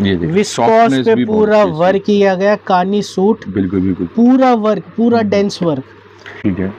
Viscous पे पूरा work किया गया, कानी सूट, बिल्कुल बिल्कुल पूरा वर्क, पूरा डेंस वर्क। ठीक है।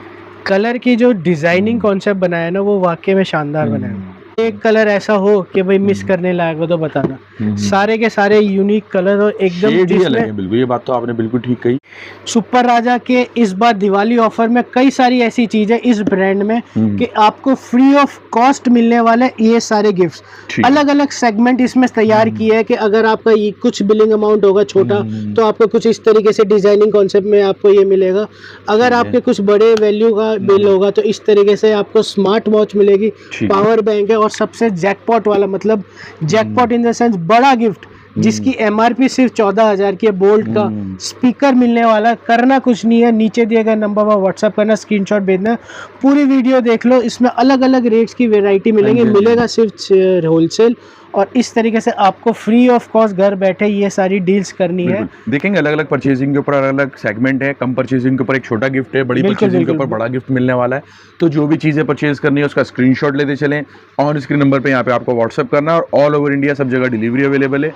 कलर की जो डिजाइनिंग कॉन्सेप्ट बनाया ना वो वाकई में शानदार बनाया। एक कलर ऐसा हो कि भाई मिस करने लायक हो तो बताना। सारे के सारे यूनिक कलर और एकदम बिल्कुल, ये बात तो आपने बिल्कुल ठीक कही। सुपर राजा के इस बार दिवाली ऑफर में कई सारी ऐसी चीजें इस ब्रांड में कि आपको फ्री ऑफ कॉस्ट मिलने वाले ये सारे गिफ्ट्स। अलग अलग सेगमेंट इसमें तैयार किए हैं कि अगर आपका ये कुछ बिलिंग अमाउंट होगा छोटा तो आपको कुछ इस तरीके से डिजाइनिंग कॉन्सेप्ट में आपको ये मिलेगा। अगर आपके कुछ बड़े वैल्यू का बिल होगा तो इस तरीके से आपको स्मार्ट वॉच मिलेगी, पावर बैंक है, और सबसे जैकपॉट वाला, मतलब जैकपॉट इन द सेंस बड़ा गिफ्ट जिसकी एमआरपी सिर्फ 14,000 की है, बोल्ट का स्पीकर मिलने वाला। करना कुछ नहीं है, नीचे दिए गए नंबर पर व्हाट्सएप करना, स्क्रीनशॉट भेजना, पूरी वीडियो देख लो। इसमें अलग अलग रेट्स की वैरायटी मिलेंगी, मिलेगा सिर्फ होलसेल, और इस तरीके से आपको फ्री ऑफ कॉस्ट घर बैठे ये सारी डील्स करनी है। देखेंगे अलग अलग परचेजिंग के ऊपर अलग अलग सेगमेंट है। कम परचेजिंग के ऊपर एक छोटा गिफ्ट है, बड़ी परचेजिंग के ऊपर बड़ा गिफ्ट मिलने वाला है। तो जो भी चीज़ें परचेज करनी है उसका स्क्रीनशॉट लेते चलें, ऑन स्क्रीन नंबर पे यहाँ पे आपको व्हाट्सएप करना, और ऑल ओवर इंडिया सब जगह डिलीवरी अवेलेबल है।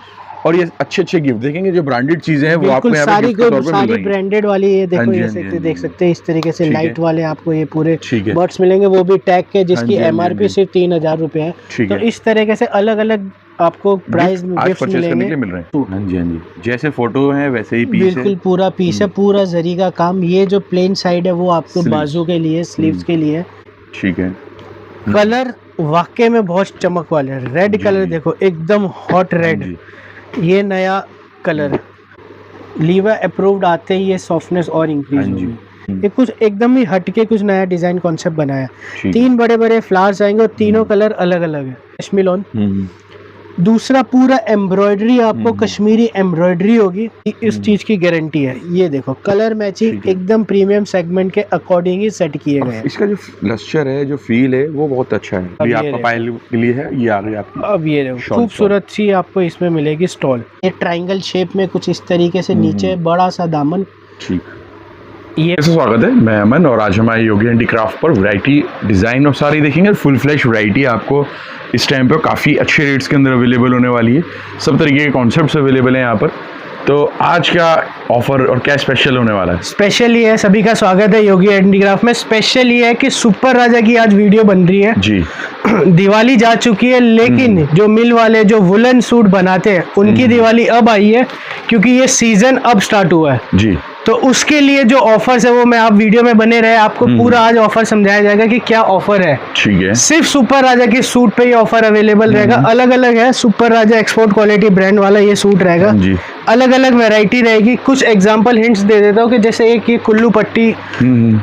और ये अच्छे अच्छे गिफ्ट देखेंगे, जो ब्रांडेड चीजें हैं वो आपको यहाँ पे गिफ्ट के तौर पे मिल रही हैं। ब्रांडेड वाली ये देखो, ये देख सकते हैं इस तरीके से लाइट वाले आपको ये पूरे बर्ड्स मिलेंगे, वो भी टैग के, जिसकी एमआरपी सिर्फ 3,000 रुपए है। तो इस तरीके से अलग अलग आपको प्राइस गिफ्ट मिलेंगे। मिल रहे हैं। हाँ जी हाँ जी, जैसे फोटो है वैसे ही पीस है, बिल्कुल पूरा पीस है, पूरा जरी का काम। ये जो प्लेन साइड है वो आपको बाजू के लिए, स्लीव्स के लिए। ठीक है। कलर वाकई में बहुत चमक वाले हैं। रेड कलर देखो, एकदम हॉट रेड, ये नया कलर लीवा अप्रूव्ड आते ही ये सॉफ्टनेस और इंक्रीज होगी। ये कुछ एकदम ही हटके कुछ नया डिजाइन कॉन्सेप्ट बनाया। 3 बड़े बड़े फ्लावर्स आएंगे और तीनों कलर अलग अलग है। कश्मीर दूसरा पूरा एम्ब्रॉयडरी, आपको कश्मीरी एम्ब्रॉयडरी होगी, इस चीज की गारंटी है। ये देखो कलर मैचिंग एकदम प्रीमियम सेगमेंट के अकॉर्डिंग ही सेट किए गए हैं। इसका जो लस्टर है, जो फील है वो बहुत अच्छा है। ये आपका पायल के लिए है, ये आ गई आपकी। अब ये देखो खूबसूरत सी आपको इसमें मिलेगी स्टॉल, ये ट्रायंगल शेप में कुछ इस तरीके से, नीचे बड़ा सा दामन। ठीक, ये स्वागत है, मैं अमन, और आज हमारे योगी हैंडीक्राफ्ट पर वैरायटी डिज़ाइन और सारी देखेंगे। फुल फ्लैश वैरायटी आपको इस टाइम पे काफ़ी अच्छे रेट्स के अंदर अवेलेबल होने वाली है। सब तरीके के कॉन्सेप्ट्स अवेलेबल हैं यहाँ पर। तो आज क्या ऑफर और क्या स्पेशल होने वाला है? स्पेशल ये है, सभी का स्वागत है योगी हैंडीक्राफ्ट में। स्पेशल ये है कि सुपर राजा की आज वीडियो बन रही है जी। दिवाली जा चुकी है, लेकिन जो मिल वाले जो वुलन सूट बनाते हैं उनकी दिवाली अब आई है, क्योंकि ये सीजन अब स्टार्ट हुआ है जी। तो उसके लिए जो ऑफर्स है वो मैं आप वीडियो में बने रहे, आपको पूरा आज ऑफर समझाया जाएगा कि क्या ऑफर है। ठीक है, सिर्फ सुपर राजा के सूट पे ये ऑफर अवेलेबल रहेगा। अलग अलग है, सुपर राजा एक्सपोर्ट क्वालिटी ब्रांड वाला ये सूट रहेगा जी। अलग अलग वैरायटी रहेगी। कुछ एग्जांपल हिंट्स दे देता हूँ कि जैसे एक ये कुल्लू पट्टी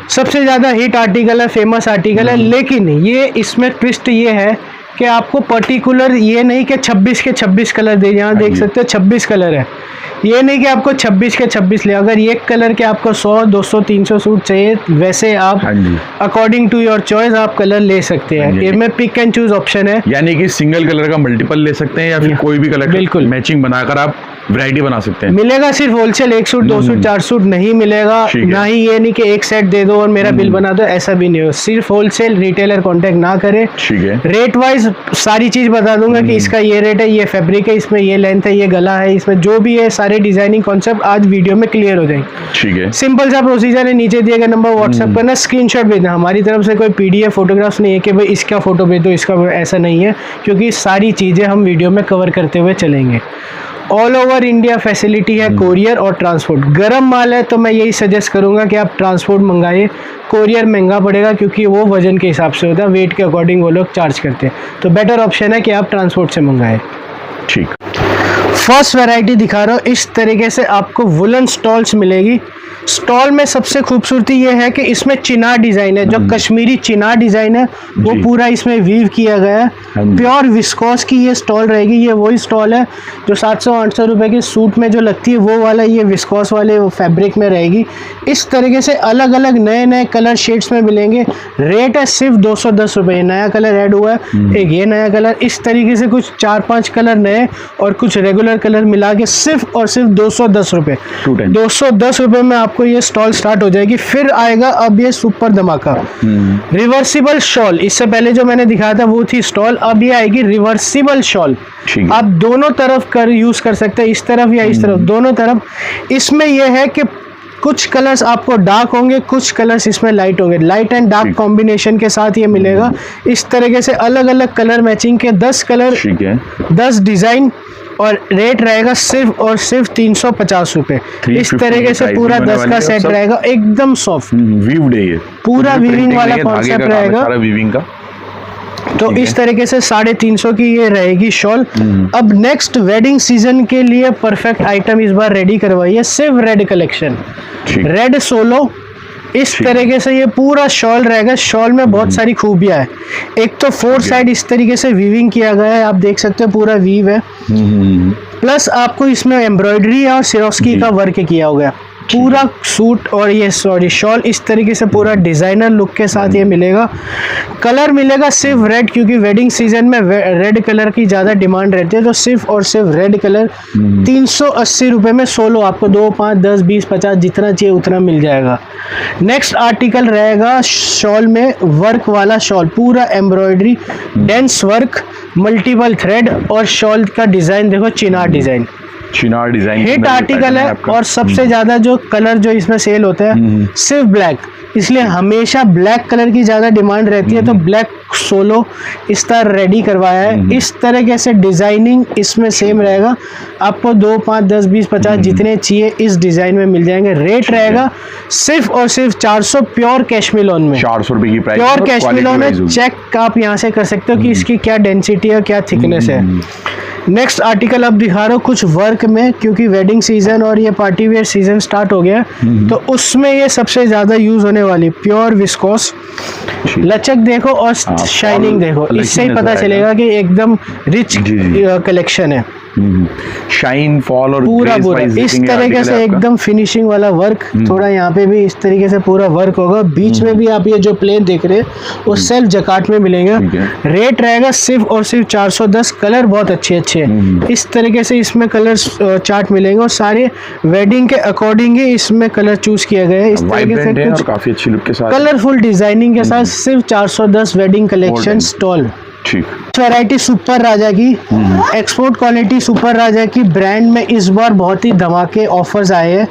सबसे ज्यादा हिट आर्टिकल है, फेमस आर्टिकल है, लेकिन ये इसमें ट्विस्ट ये है कि आपको पर्टिकुलर ये नहीं कि 26 के 26 कलर दे, यहाँ देख सकते हो 26 कलर है। ये नहीं कि आपको 26 के 26 ले, अगर एक कलर के आपको 100, 200, 300 सूट चाहिए, वैसे आप अकॉर्डिंग टू योर चॉइस आप कलर ले सकते हैं। इसमें पिक एंड चूज ऑप्शन है, यानी कि सिंगल कलर का मल्टीपल ले सकते हैं या फिर कोई भी कलर बिल्कुल मैचिंग बनाकर आप वैरायटी बना सकते हैं। मिलेगा सिर्फ होलसेल, 1 सूट 2 सूट 4 सूट नहीं मिलेगा। ना ही ये नहीं कि एक सेट दे दो और मेरा बिल बना दो, ऐसा भी नहीं हो। सिर्फ होलसेल, रिटेलर कांटेक्ट ना करे। ठीक है, रेट वाइज सारी चीज बता दूंगा कि इसका ये रेट है, ये फैब्रिक है, इसमें ये लेंथ है, ये गला है, इसमें जो भी है सारे डिजाइनिंग कॉन्सेप्ट आज वीडियो में क्लियर हो जाएंगे। ठीक है, सिंपल सा प्रोसीजर है, नीचे दिए गए नंबर व्हाट्सएप करना, स्क्रीनशॉट भेजना। हमारी तरफ से कोई पीडीएफ फोटोग्राफ्स नहीं है कि भाई इसका फोटो भेज दो, इसका, ऐसा नहीं है, क्योंकि सारी चीजें हम वीडियो में कवर करते हुए चलेंगे। ऑल ओवर इंडिया फैसिलिटी है, कोरियर और ट्रांसपोर्ट। गरम माल है तो मैं यही सजेस्ट करूंगा कि आप ट्रांसपोर्ट मंगाइए। कोरियर महंगा पड़ेगा क्योंकि वो वजन के हिसाब से होता है, वेट के अकॉर्डिंग वो लोग चार्ज करते हैं। तो बेटर ऑप्शन है कि आप ट्रांसपोर्ट से मंगाएं। ठीक, फर्स्ट वैरायटी दिखा रहा हूँ, इस तरीके से आपको वुलन स्टॉल्स मिलेगी। स्टॉल में सबसे खूबसूरती ये है कि इसमें चिनार डिजाइन है, जो कश्मीरी चिनार डिजाइन है वो पूरा इसमें वीव किया गया है। प्योर विस्कोस की ये स्टॉल रहेगी। ये वही स्टॉल है जो 700-800 रुपए के सूट में जो लगती है, वो वाला ये विस्कोस वाले फैब्रिक में रहेगी। इस तरीके से अलग अलग नए नए कलर शेड्स में मिलेंगे। रेट है सिर्फ 210 रुपये। नया कलर ऐड हुआ है, एक ये नया कलर, इस तरीके से कुछ 4-5 कलर नए और कुछ रेगुलर कलर मिला के सिर्फ और सिर्फ 210 रुपये, 210 रुपये में आपको ये स्टॉल स्टार्ट हो जाएगी। फिर आएगा अब ये सुपर धमाका, रिवर्सिबल शॉल। इससे पहले जो मैंने दिखाया था वो थी स्टॉल, अब ये आएगी रिवर्सिबल शॉल। आप दोनों तरफ कर यूज कर सकते हैं, इस तरफ या इस तरफ, दोनों तरफ। इसमें यह है कि कुछ कलर्स आपको डार्क होंगे, कुछ कलर्स इसमें लाइट होंगे, लाइट एंड डार्क कॉम्बिनेशन के साथ ये मिलेगा। इस तरीके से अलग अलग कलर मैचिंग के 10 कलर, 10 डिजाइन, और रेट रहेगा सिर्फ और सिर्फ 350 रुपये। इस तरीके से पूरा 10 का सेट रहेगा, एकदम सॉफ्ट वीव्ड है ये, पूरा वीविंग वाला कॉन्सेप्ट रहेगा, वीविंग का। तो इस तरीके से 350 की ये रहेगी शॉल। अब नेक्स्ट वेडिंग सीजन के लिए परफेक्ट आइटम इस बार रेडी करवाई है, सिर्फ रेड कलेक्शन, रेड सोलो। इस तरीके से ये पूरा शॉल रहेगा। शॉल में बहुत सारी खूबियां है। एक तो 4 साइड इस तरीके से वीविंग किया गया है, आप देख सकते हो पूरा वीव है, प्लस आपको इसमें एम्ब्रॉयडरी और सिरोस्की का वर्क किया हुआ है। पूरा सूट और ये शॉल इस तरीके से पूरा डिजाइनर लुक के साथ ये मिलेगा। कलर मिलेगा सिर्फ रेड, क्योंकि वेडिंग सीजन में रेड कलर की ज़्यादा डिमांड रहती है, तो सिर्फ और सिर्फ रेड कलर 380 रुपये में सोलो आपको 2, 5, 10, 20, 50 जितना चाहिए उतना मिल जाएगा। नेक्स्ट आर्टिकल रहेगा शॉल में वर्क वाला शॉल, पूरा embroidery, dense work, multiple thread, और शॉल का डिज़ाइन देखो चिनार डिज़ाइन, हिट आर्टिकल है। और सबसे ज्यादा जो कलर जो इसमें सेल होता है सिर्फ ब्लैक, इसलिए हमेशा ब्लैक कलर की ज्यादा डिमांड रहती है, तो ब्लैक सोलो इस तरह रेडी करवाया है। इस तरीके से डिजाइनिंग इसमें सेम रहेगा, आपको 2, 5, 10, 20, 50 जितने चाहिए इस डिजाइन में मिल जाएंगे। रेट रहेगा सिर्फ और सिर्फ 400, प्योर कैशमिलोन में, 400 रुपए की प्राइस, प्योर कैशमिलोन में। चेक आप यहाँ से कर सकते हो कि इसकी क्या डेंसिटी है, क्या थिकनेस है। नेक्स्ट आर्टिकल अब दिखा रहा हूँ कुछ वर्क में, क्योंकि वेडिंग सीजन और ये पार्टी वेयर सीजन स्टार्ट हो गया, तो उसमें ये सबसे ज्यादा यूज होने वाली प्योर विस्कोस। लचक देखो और शाइनिंग देखो, इससे ही पता चलेगा कि एकदम रिच कलेक्शन है। शाइन फॉल और पूरा इस तरीके से एकदम फिनिशिंग वाला वर्क। थोड़ा यहाँ पे भी इस तरीके से पूरा वर्क होगा। बीच में भी आप ये जो प्लेन देख रहे हैं वो सेल्फ जकाट में मिलेंगे। रेट रहेगा सिर्फ और सिर्फ 410। कलर बहुत अच्छे अच्छे हैं। इस तरीके से इसमें कलर चार्ट मिलेंगे और सारे वेडिंग के अकॉर्डिंग ही इसमें कलर चूज किया गया है। इस तरीके से कुछ काफी अच्छी लुक के साथ, कलरफुल डिजाइनिंग के साथ सिर्फ 410 wedding collection stall. Variety super Raja की, एक्सपोर्ट क्वालिटी सुपर राजा की ब्रांड में इस बार बहुत ही धमाके ऑफर्स आए हैं।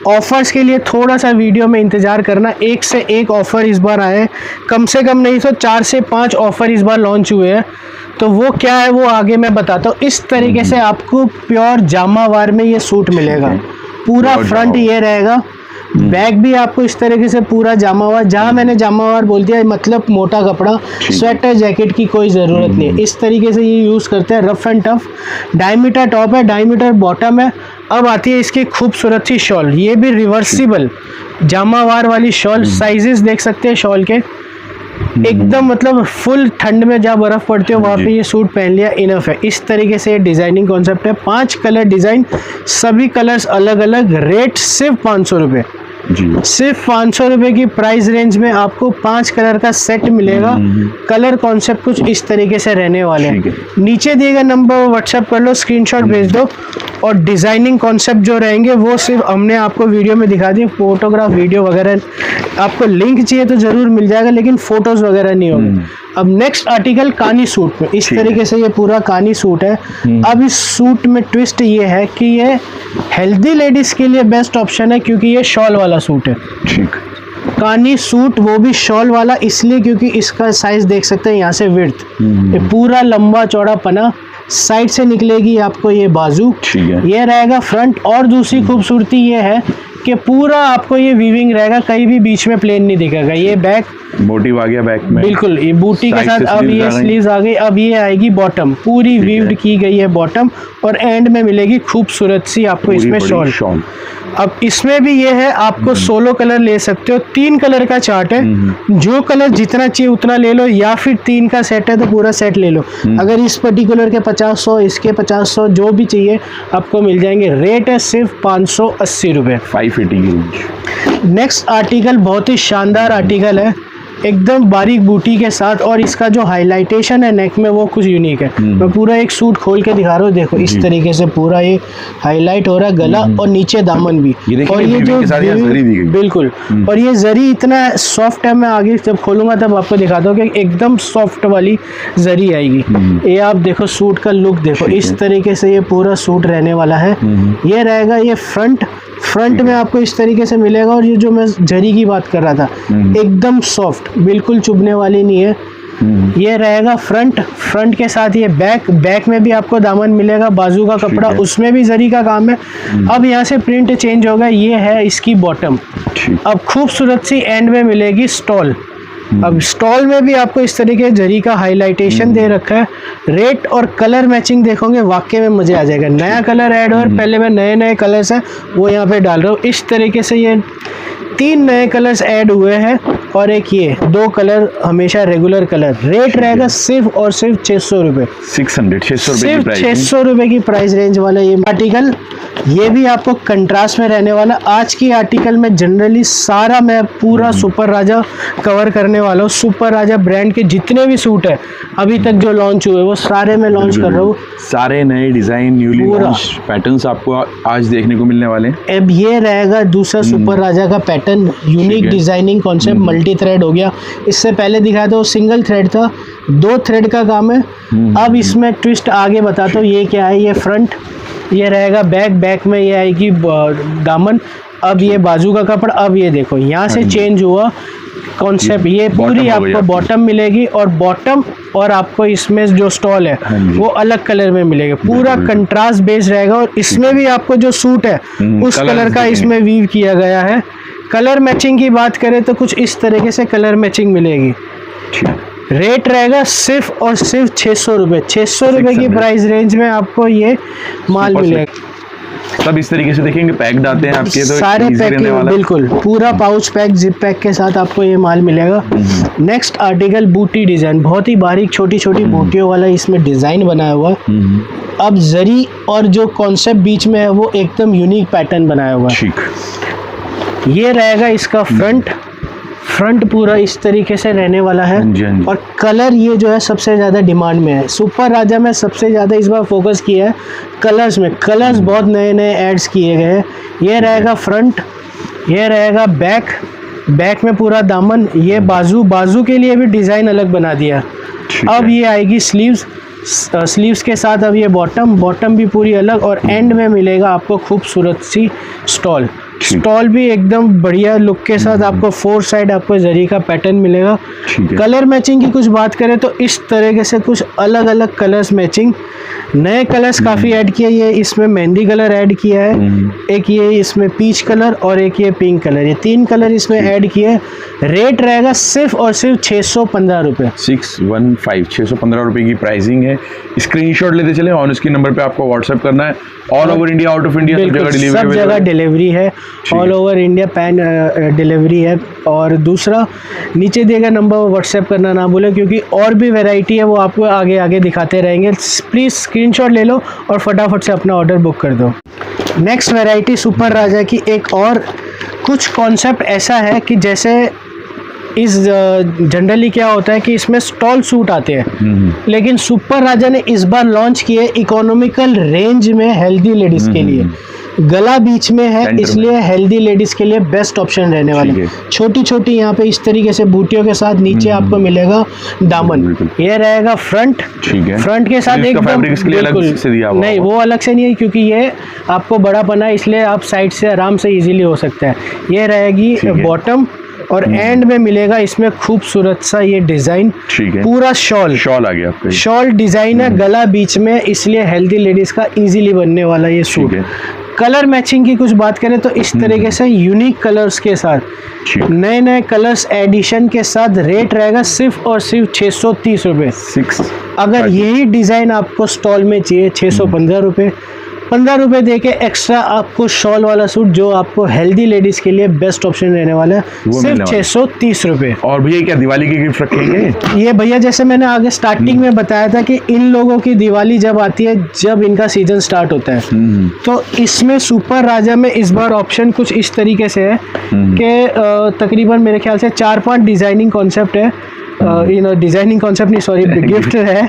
ऑफर्स के लिए थोड़ा सा वीडियो में इंतजार करना, एक से एक ऑफर इस बार आए, कम से कम नहीं तो 4 से 5 ऑफर इस बार लॉन्च हुए हैं। तो वो क्या है वो आगे मैं बताता हूँ। इस तरीके से आपको प्योर जामावार में ये सूट मिलेगा। पूरा फ्रंट ये रहेगा, बैग भी आपको इस तरीके से पूरा जामावार, जहाँ मैंने जामावार बोल दिया मतलब मोटा कपड़ा, स्वेटर जैकेट की कोई ज़रूरत नहीं है। इस तरीके से ये यूज़ करते हैं, rough and tough. Diameter top है, डायमीटर बॉटम है। अब आती है इसकी खूबसूरत सी शॉल, ये भी रिवर्सिबल जामावार वाली शॉल। साइजेस देख सकते हैं शॉल के, एकदम मतलब फुल ठंड में जहाँ बर्फ पड़ती है वहाँ पे ये सूट पहन लिया इनफ है। इस तरीके से डिजाइनिंग कॉन्सेप्ट है। 5 कलर डिजाइन, सभी कलर्स अलग अलग। रेट सिर्फ 500 रुपये, सिर्फ 500 रुपये की प्राइस रेंज में आपको 5 कलर का सेट मिलेगा। कलर कॉन्सेप्ट कुछ इस तरीके से रहने वाले हैं। नीचे दिए गए नंबर व्हाट्सएप कर लो, स्क्रीनशॉट भेज दो। और डिज़ाइनिंग कॉन्सेप्ट जो रहेंगे वो सिर्फ हमने आपको वीडियो में दिखा दी। फोटोग्राफ वीडियो वगैरह आपको लिंक चाहिए तो ज़रूर मिल जाएगा, लेकिन फ़ोटोज़ वगैरह नहीं होंगे। अब नेक्स्ट आर्टिकल कानी सूट में, इस तरीके से ये पूरा कानी सूट है। अब इस सूट में ट्विस्ट ये है कि ये हेल्दी लेडीज़ के लिए बेस्ट ऑप्शन है, क्योंकि ये शॉल वाला सूट है। कानी सूट, वो भी शॉल वाला, इसलिए क्योंकि इसका साइज देख सकते हैं यहाँ से विड्थ, ये पूरा लंबा चौड़ा पना, साइड से निकलेगी आपको ये बाजू, ये रहेगा फ्रंट। और दूसरी खूबसूरती ये है कि पूरा आपको ये वीविंग रहेगा, कहीं भी बीच में प्लेन नहीं दिखेगा। ये बैक मोटिव आ गया बैक में, बिल्कुल ये बूटी के साथ। अब ये स्लीव्स आ गई, अब ये आएगी बॉटम, पूरी वीव्ड की गई है बॉटम, और एंड में मिलेगी खूबसूरत सी आपको इसमें शॉल। अब इसमें भी ये है, आपको सोलो कलर ले सकते हो। 3 कलर का चार्ट है, जो कलर जितना चाहिए उतना ले लो, या फिर 3 का सेट है तो पूरा सेट ले लो। अगर इस पर्टिकुलर के 50-100, इसके 50-100 जो भी चाहिए आपको मिल जाएंगे। रेट है सिर्फ 580 रुपये, 580 की रेंज। नेक्स्ट आर्टिकल बहुत ही शानदार आर्टिकल है, एकदम बारीक बूटी के साथ, और इसका जो हाईलाइटेशन है नेक में वो कुछ यूनिक है। मैं पूरा एक सूट खोल के दिखा रहा हूँ, देखो इस तरीके से पूरा ये हाईलाइट हो रहा है, गला और नीचे दामन भी। और ये जो बिल्कुल, और ये जरी इतना सॉफ्ट है, मैं आगे जब खोलूंगा तब आपको दिखाता हूँ कि एकदम सॉफ्ट वाली जरी आएगी। ये आप देखो सूट का लुक देखो, इस तरीके से ये पूरा सूट रहने वाला है। ये रहेगा ये फ्रंट में आपको इस तरीके से मिलेगा, और ये जो मैं जरी की बात कर रहा था एकदम सॉफ्ट, बिल्कुल चुभने वाली नहीं है। ये रहेगा फ्रंट के साथ ये बैक में भी आपको दामन मिलेगा, बाजू का कपड़ा उसमें भी जरी का काम है। अब यहाँ से प्रिंट चेंज होगा, ये है इसकी बॉटम। अब खूबसूरत सी एंड में मिलेगी स्टॉल। अब स्टॉल में भी आपको इस तरीके जरी का हाईलाइटेशन दे रखा है। रेट और कलर मैचिंग देखोगे वाकई में मजे आ जाएगा। नया कलर ऐड हो, पहले मैं नए कलर्स हैं वो यहाँ पे डाल रहा हूँ। इस तरीके से ये 3 नए कलर्स ऐड हुए हैं, और एक ये 2 कलर हमेशा रेगुलर कलर। रेट रहेगा सिर्फ और सिर्फ 600 रुपये, 600 रुपये की प्राइस रेंज वाला ये आर्टिकल। ये भी आपको कंट्रास्ट में रहने वाला। आज की आर्टिकल में जनरली सारा मैं पूरा सुपर राजा कवर करने वाला हूँ। सुपर राजा ब्रांड के जितने भी सूट है अभी तक जो लॉन्च हुए वो सारे मैं लॉन्च कर रहा हूँ। सारे नए डिजाइन, न्यूली लॉन्च पैटर्न्स आपको आज देखने को मिलने वाले हैं। अब ये रहेगा दूसरा सुपर राजा का pattern, unique designing concept, multi thread हो गया। इससे पहले दिखाया था वो सिंगल थ्रेड था, 2 थ्रेड का काम है। अब इसमें ट्विस्ट आगे बताता हूँ। ये क्या है, ये फ्रंट, ये रहेगा बैक में ये आएगी दामन। अब ये बाजू का कपड़ा। अब ये देखो यहाँ से चेंज हुआ कॉन्सेप्ट, ये पूरी आपको बॉटम मिलेगी, और बॉटम और आपको इसमें जो स्टॉल है वो अलग कलर में मिलेगा। पूरा कंट्रास्ट बेस्ड रहेगा, और इसमें भी आपको जो सूट है उस कलर का इसमें वीव किया गया है। कलर मैचिंग की बात करें तो कुछ इस तरीके से कलर मैचिंग मिलेगी। रेट रहेगा सिर्फ और सिर्फ 600 रुपये। 600 रुपये की प्राइस रेंज में आपको ये माल मिलेगा। सब इस तरीके से देखेंगे पैक्ड आते हैं आपके, तो सारे पैकिंग बिल्कुल पूरा पाउच पैक, जिप पैक के साथ आपको ये माल मिलेगा। नेक्स्ट आर्टिकल बूटी डिजाइन, बहुत ही बारीक छोटी छोटी बूटियों वाला इसमें डिजाइन बनाया हुआ। अब जरी और जो कॉन्सेप्ट बीच में है वो एकदम यूनिक पैटर्न बनाया हुआ है। ये रहेगा इसका फ्रंट पूरा इस तरीके से रहने वाला है, और कलर ये जो है सबसे ज़्यादा डिमांड में है। सुपर राजा में सबसे ज़्यादा इस बार फोकस किया है कलर्स में। कलर्स बहुत नए ऐड्स किए गए हैं। ये रहेगा फ्रंट, ये रहेगा बैक में पूरा दामन, ये बाजू के लिए भी डिज़ाइन अलग बना दिया। अब ये आएगी स्लीव्स के साथ। अब ये बॉटम भी पूरी अलग, और एंड में मिलेगा आपको खूबसूरत सी स्टॉल भी एकदम बढ़िया लुक के साथ। आपको 4 साइड आपको जरी का पैटर्न मिलेगा। कलर मैचिंग की कुछ बात करें तो इस तरीके से कुछ अलग अलग कलर्स मैचिंग, नए कलर्स काफ़ी ऐड किए। ये इसमें मेहंदी कलर ऐड किया है, एक ये इसमें पीच कलर, और एक ये पिंक कलर, ये 3 कलर इसमें ऐड किए। रेट रहेगा सिर्फ और सिर्फ 615 रुपये। 615 रुपये की प्राइसिंग है। स्क्रीनशॉट लेते चले, ऑन स्क्रीन नंबर पे आपको व्हाट्सएप करना है। All over India, out of India सब जगह डिलीवरी है। All over India pan delivery है। और दूसरा नीचे दिए गए नंबर पर व्हाट्सएप करना ना भूलें, क्योंकि और भी वैरायटी है वो आपको आगे दिखाते रहेंगे। प्लीज़ स्क्रीनशॉट ले लो और फटाफट से अपना ऑर्डर बुक कर दो। नेक्स्ट वैरायटी सुपर राजा की एक और कुछ कॉन्सेप्ट ऐसा है कि जैसे इस जनरली क्या होता है कि इसमें स्टॉल सूट आते हैं, लेकिन सुपर राजा ने इस बार लॉन्च किए इकोनॉमिकल रेंज में हेल्दी लेडीज़ के लिए। गला बीच में है, इसलिए हेल्दी लेडीज के लिए बेस्ट ऑप्शन रहने वाले। छोटी छोटी यहाँ पे इस तरीके से बूटियों के साथ नीचे आपको मिलेगा दामन। ये रहेगा फ्रंट के साथ एकदम बिल्कुल नहीं, वो अलग से नहीं है क्योंकि ये आपको बड़ा बना है, इसलिए आप साइड से आराम से इजीली हो सकता है। ये रहेगी बॉटम, और एंड में मिलेगा इसमें खूबसूरत सा ये डिजाइन, पूरा शॉल आ गया। शॉल डिजाइन है, गला बीच में, इसलिए हेल्दी लेडीज का इजीली बनने वाला ये सूट। कलर मैचिंग की कुछ बात करें तो इस तरीके से यूनिक कलर्स के साथ, नए कलर्स एडिशन के साथ रेट रहेगा सिर्फ और सिर्फ 630 रुपये। अगर यही डिज़ाइन आपको स्टॉल में चाहिए 615 रुपये, 15 रुपए दे के एक्स्ट्रा आपको शॉल वाला सूट, जो आपको हेल्दी लेडीज के लिए बेस्ट ऑप्शन रहने वाला है, सिर्फ 630 रुपए। और भैया क्या दिवाली की गिफ्ट रखेंगे? ये भैया जैसे मैंने आगे स्टार्टिंग में बताया था कि इन लोगों की दिवाली जब आती है, जब इनका सीजन स्टार्ट होता है, तो इसमें सुपर राजा में इस बार ऑप्शन कुछ इस तरीके से है कि तकरीबन मेरे ख्याल से 4-5 डिजाइनिंग कॉन्सेप्ट है, डिजाइनिंग कॉन्सेप्ट नहीं, सॉरी, गिफ्ट है।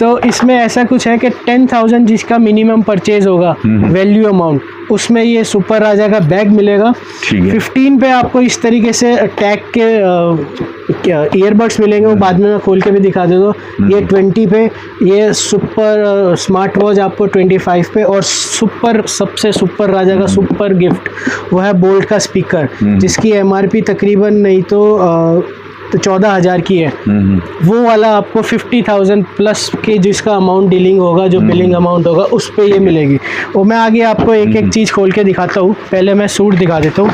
तो इसमें ऐसा कुछ है कि 10,000 जिसका मिनिमम परचेज होगा वैल्यू अमाउंट, उसमें ये सुपर राजा का बैग मिलेगा। 15 पे आपको इस तरीके से टैग के ईयरबड्स मिलेंगे, वो बाद में मैं खोल के भी दिखा दे दो। ये 20 पे ये सुपर स्मार्ट वॉच आपको 25 पे, और सुपर सबसे सुपर राजा का सुपर गिफ्ट वो है बोल्ट का स्पीकर, जिसकी MRP तकरीबन नहीं तो 14,000 की है। वो वाला आपको 50,000 प्लस के जिसका अमाउंट डीलिंग होगा, जो बिलिंग अमाउंट होगा, उस पे ये मिलेगी। और मैं आगे आपको एक एक चीज़ खोल के दिखाता हूँ। पहले मैं सूट दिखा देता हूँ।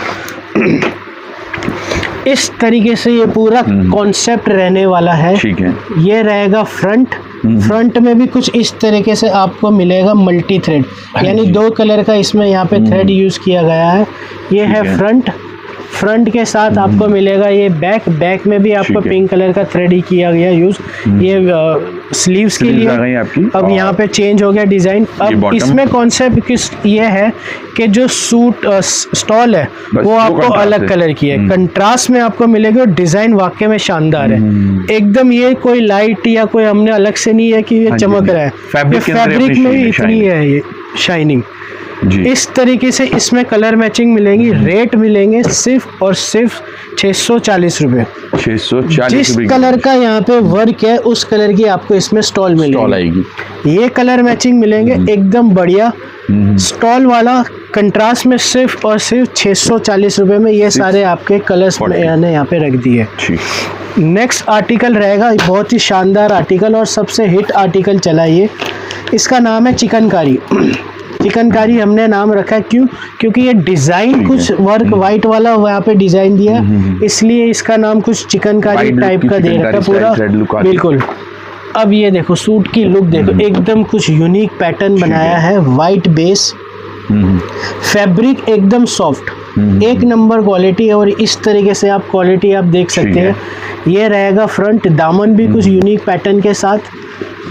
इस तरीके से ये पूरा कॉन्सेप्ट रहने वाला है। ठीक है। ये रहेगा फ्रंट में भी कुछ इस तरीके से आपको मिलेगा मल्टी थ्रेड, यानी 2 कलर का इसमें यहाँ पे थ्रेड यूज़ किया गया है। ये है फ्रंट के साथ आपको मिलेगा ये बैक में भी आपको पिंक कलर का थ्रेड ही किया गया यूज। ये स्लीव्स के लिए अब यहाँ पे चेंज हो गया डिज़ाइन। अब इसमें कॉन्सेप्ट किस ये है कि जो सूट स्टॉल है वो आपको अलग कलर की है, कंट्रास्ट में आपको मिलेगी, और डिज़ाइन वाकई में शानदार है एकदम। ये कोई लाइट या कोई हमने अलग से नहीं है कि ये चमक रहा है, फैब्रिक में भी इतनी है ये शाइनिंग। इस तरीके से इसमें कलर मैचिंग मिलेंगी। रेट मिलेंगे सिर्फ और सिर्फ 640 रुपये। 640 जिस कलर का यहाँ पे वर्क है उस कलर की आपको इसमें स्टॉल मिलेगी। ये कलर मैचिंग मिलेंगे एकदम बढ़िया। स्टॉल वाला कंट्रास्ट में सिर्फ और सिर्फ 640 रुपये में ये सारे आपके कलर्स मैंने यहाँ पे रख दिए। नेक्स्ट आर्टिकल रहेगा बहुत ही शानदार आर्टिकल और सबसे हिट आर्टिकल चला ये, इसका नाम है चिकनकारी। चिकनकारी हमने नाम रखा है क्योंकि ये डिज़ाइन कुछ वर्क वाइट वाला यहाँ पे डिज़ाइन दिया है, इसलिए इसका नाम कुछ चिकनकारी टाइप का दे रखा है पूरा। बिल्कुल। अब ये देखो सूट की लुक देखो, एकदम कुछ यूनिक पैटर्न बनाया है, वाइट बेस, फैब्रिक एकदम सॉफ्ट, एक नंबर क्वालिटी। और इस तरीके से आप क्वालिटी आप देख सकते हैं। ये रहेगा फ्रंट, दामन भी कुछ यूनिक पैटर्न के साथ।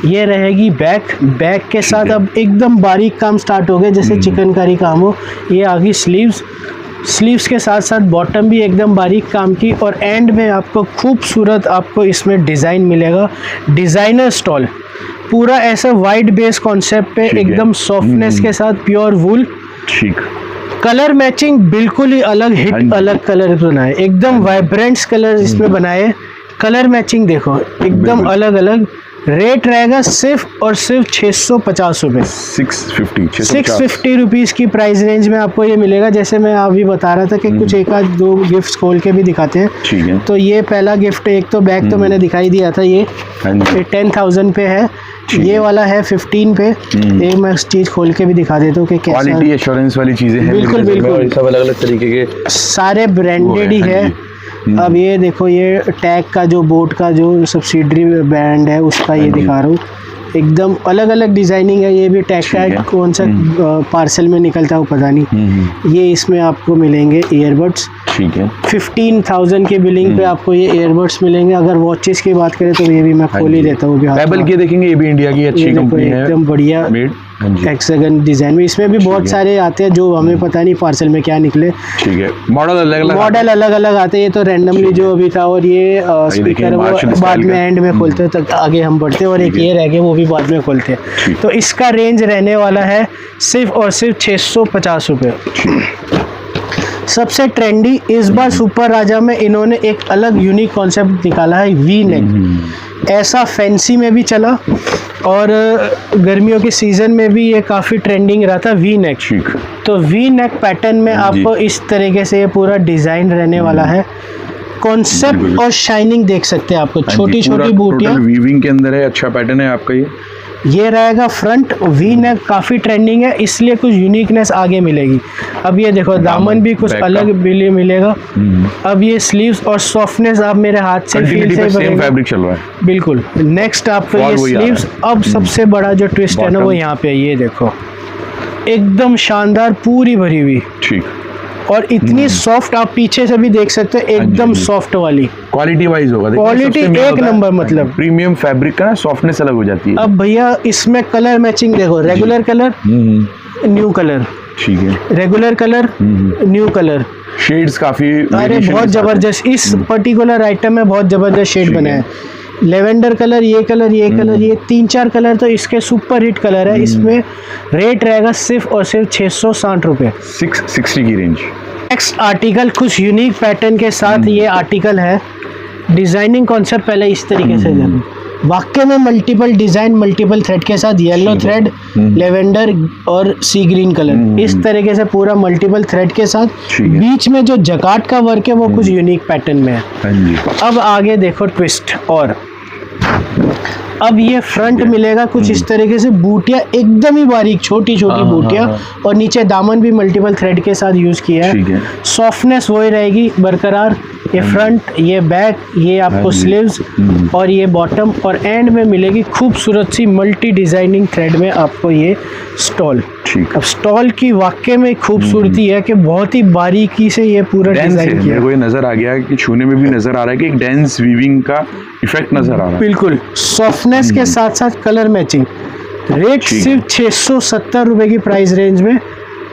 ये रहेगी बैक के साथ अब एकदम बारीक काम स्टार्ट हो गया, जैसे चिकनकारी काम हो। ये आ गई स्लीव्स के साथ साथ बॉटम भी एकदम बारीक काम की, और एंड में आपको खूबसूरत आपको इसमें डिज़ाइन मिलेगा, डिज़ाइनर स्टॉल पूरा ऐसा वाइट बेस कॉन्सेप्ट पे, एकदम सॉफ्टनेस के साथ, प्योर वूल। ठीक। कलर मैचिंग बिल्कुल ही अलग, हिट अलग कलर बनाए, एकदम वाइब्रेंट्स कलर इसमें बनाए। कलर मैचिंग देखो एकदम अलग अलग। रेट रहेगा सिर्फ और सिर्फ 650 रुपये। 650 रुपीज़ की प्राइस रेंज में आपको ये मिलेगा। जैसे मैं अभी बता रहा था कि कुछ एक आध दो गिफ्ट्स खोल के भी दिखाते हैं। ठीक है। तो ये पहला गिफ्ट, एक तो बैग तो मैंने दिखाई दिया था, ये 10,000 पे है। ये वाला है 15 पे। एक मैं चीज़ खोल के भी दिखा देता हूँ कि कैसा क्वालिटी एश्योरेंस वाली चीज़ें हैं। बिल्कुल बिल्कुल, सब अलग अलग तरीके के सारे ब्रांडेड ही है। अब ये देखो, ये टैग का जो बोट का जो सब्सिडरी ब्रांड है उसका ये दिखा रहा हूँ, एकदम अलग अलग डिज़ाइनिंग है। ये भी टैग का है, कौन सा पार्सल में निकलता है वो पता नहीं। ये इसमें आपको मिलेंगे ईयरबड्स। ठीक है। 15,000 के बिलिंग पे आपको ये ईयरबड्स मिलेंगे। अगर वॉचेस की बात करें तो ये भी मैं खोल ही देता हूँ। पेबल की देखेंगे, ये भी इंडिया की अच्छी कंपनी है, एकदम बढ़िया हेक्सागन डिजाइन में। इसमें भी बहुत सारे आते हैं जो हमें पता नहीं पार्सल में क्या निकले। ठीक है। मॉडल अलग अलग आते हैं, ये तो रैंडमली जो अभी था। और ये स्पीकर वो बाद में एंड में खोलते हैं, तक आगे हम बढ़ते हैं। और एक ये रह गए, वो भी बाद में खोलते हैं। तो इसका रेंज रहने वाला है सिर्फ और सिर्फ 650 रुपये। सबसे ट्रेंडी इस बार सुपर राजा में इन्होंने एक अलग यूनिक कॉन्सेप्ट निकाला है, वी नेक। ऐसा फैंसी में भी चला और गर्मियों के सीज़न में भी ये काफ़ी ट्रेंडिंग रहा था, वी नेक। तो वी नेक पैटर्न में आपको इस तरीके से ये पूरा डिज़ाइन रहने वाला है। कॉन्सेप्ट और शाइनिंग देख सकते हैं आपको, छोटी छोटी बूटियाँ वीविंग के अंदर है। अच्छा पैटर्न है आपका ये रहेगा फ्रंट। वी नेक काफ़ी ट्रेंडिंग है, इसलिए कुछ यूनिकनेस आगे मिलेगी। अब ये देखो, दामन भी कुछ अलग मिलेगा। अब ये स्लीव्स और सॉफ्टनेस आप मेरे हाथ से फील से फैब्रिक चल रहा है। बिल्कुल। नेक्स्ट आपको ये स्लीव्स। अब सबसे बड़ा जो ट्विस्ट है ना वो यहाँ पे, ये देखो एकदम शानदार, पूरी भरी हुई। ठीक। और इतनी सॉफ्ट, आप पीछे से भी देख सकते हो, एकदम सॉफ्ट वाली। क्वालिटी वाइज होगा, क्वालिटी एक नंबर, मतलब प्रीमियम फैब्रिक का ना सॉफ्टनेस अलग हो जाती है। अब भैया इसमें कलर मैचिंग देखो, रेगुलर कलर, न्यू कलर, ठीक है, regular colour, new colour, shades काफी, अरे बहुत जबरदस्त। इस पर्टिकुलर आइटम में बहुत जबरदस्त शेड बना है। लेवेंडर कलर, ये कलर, ये कलर, ये 3-4 कलर तो इसके सुपर हिट कलर है। इसमें रेट रहेगा सिर्फ और सिर्फ 660 रुपये, 660 की रेंज। नेक्स्ट आर्टिकल कुछ यूनिक पैटर्न के साथ ये आर्टिकल है। डिजाइनिंग कॉन्सेप्ट पहले इस तरीके से देखो, वाकई में मल्टीपल डिजाइन, मल्टीपल थ्रेड के साथ, येलो थ्रेड, लेवेंडर और सी ग्रीन कलर, इस तरीके से पूरा मल्टीपल थ्रेड के साथ। बीच में जो जकार्ड का वर्क है वो कुछ यूनिक पैटर्न में है। अब आगे देखो ट्विस्ट, और अब ये फ्रंट मिलेगा कुछ इस तरीके से, बूटियां एकदम ही बारीक, छोटी छोटी बूटियां, और नीचे दामन भी मल्टीपल थ्रेड के साथ यूज किया है। सॉफ्टनेस वही रहेगी बरकरार। ये फ्रंट, ये बैक, ये आपको स्लीव्स और ये बॉटम, और एंड में मिलेगी खूबसूरत सी मल्टी डिजाइनिंग थ्रेड में आपको ये स्टॉल। अब स्टॉल की वाकई में खूबसूरती है कि बहुत ही बारीकी से ये पूरा डिजाइन किया। मेरे को ये नजर आ गया कि छूने में भी नजर आ रहा है कि एक डेंस वीविंग का इफेक्ट नजर आ रहा है। बिल्कुल, सॉफ्टनेस के साथ साथ कलर मैचिंग। रेट सिर्फ 670 रुपए की प्राइस रेंज में।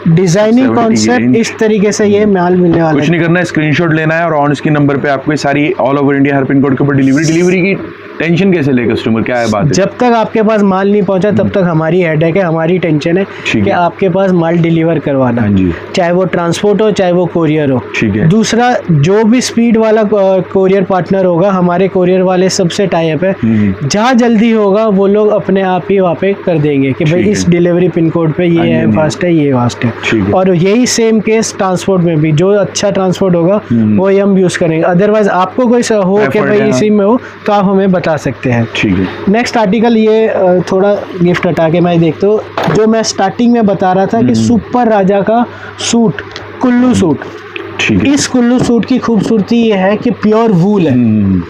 डिजाइनिंग कॉन्सेप्ट इस तरीके से ये माल मिलने वाला है। कुछ नहीं करना है, स्क्रीनशॉट लेना है और ऑन स्क्रीन नंबर पे आपको ये सारी all over India her pin code के ऊपर डिलीवरी की टेंशन कैसे ले कस्टमर, क्या है बात है? जब तक आपके पास माल नहीं पहुंचा तब तक हमारी हेडेक है, हमारी टेंशन है कि आपके पास माल डिलीवर करवाना, चाहे वो ट्रांसपोर्ट हो चाहे वो कोरियर हो। दूसरा, जो भी स्पीड वाला कोरियर पार्टनर होगा, हमारे कोरियर वाले सबसे टाई अप है, जहाँ जल्दी होगा वो लोग अपने आप ही वहाँ पे कर देंगे कि भाई इस डिलीवरी पिन कोड पे ये है, फास्ट है, ये फास्ट है। और यही सेम केस ट्रांसपोर्ट में भी, जो अच्छा ट्रांसपोर्ट होगा वो हम यूज करेंगे। अदरवाइज आपको कोई हो कि भाई इसी में हो तो आप हमें बता सकते हैं। ठीक है। नेक्स्ट आर्टिकल, ये थोड़ा गिफ्ट हटा के मैं देखता हूँ, जो मैं स्टार्टिंग में बता रहा था कि सुपर राजा का सूट, कुल्लू सूट। इस कुल्लू सूट की खूबसूरती ये है कि प्योर वूल है।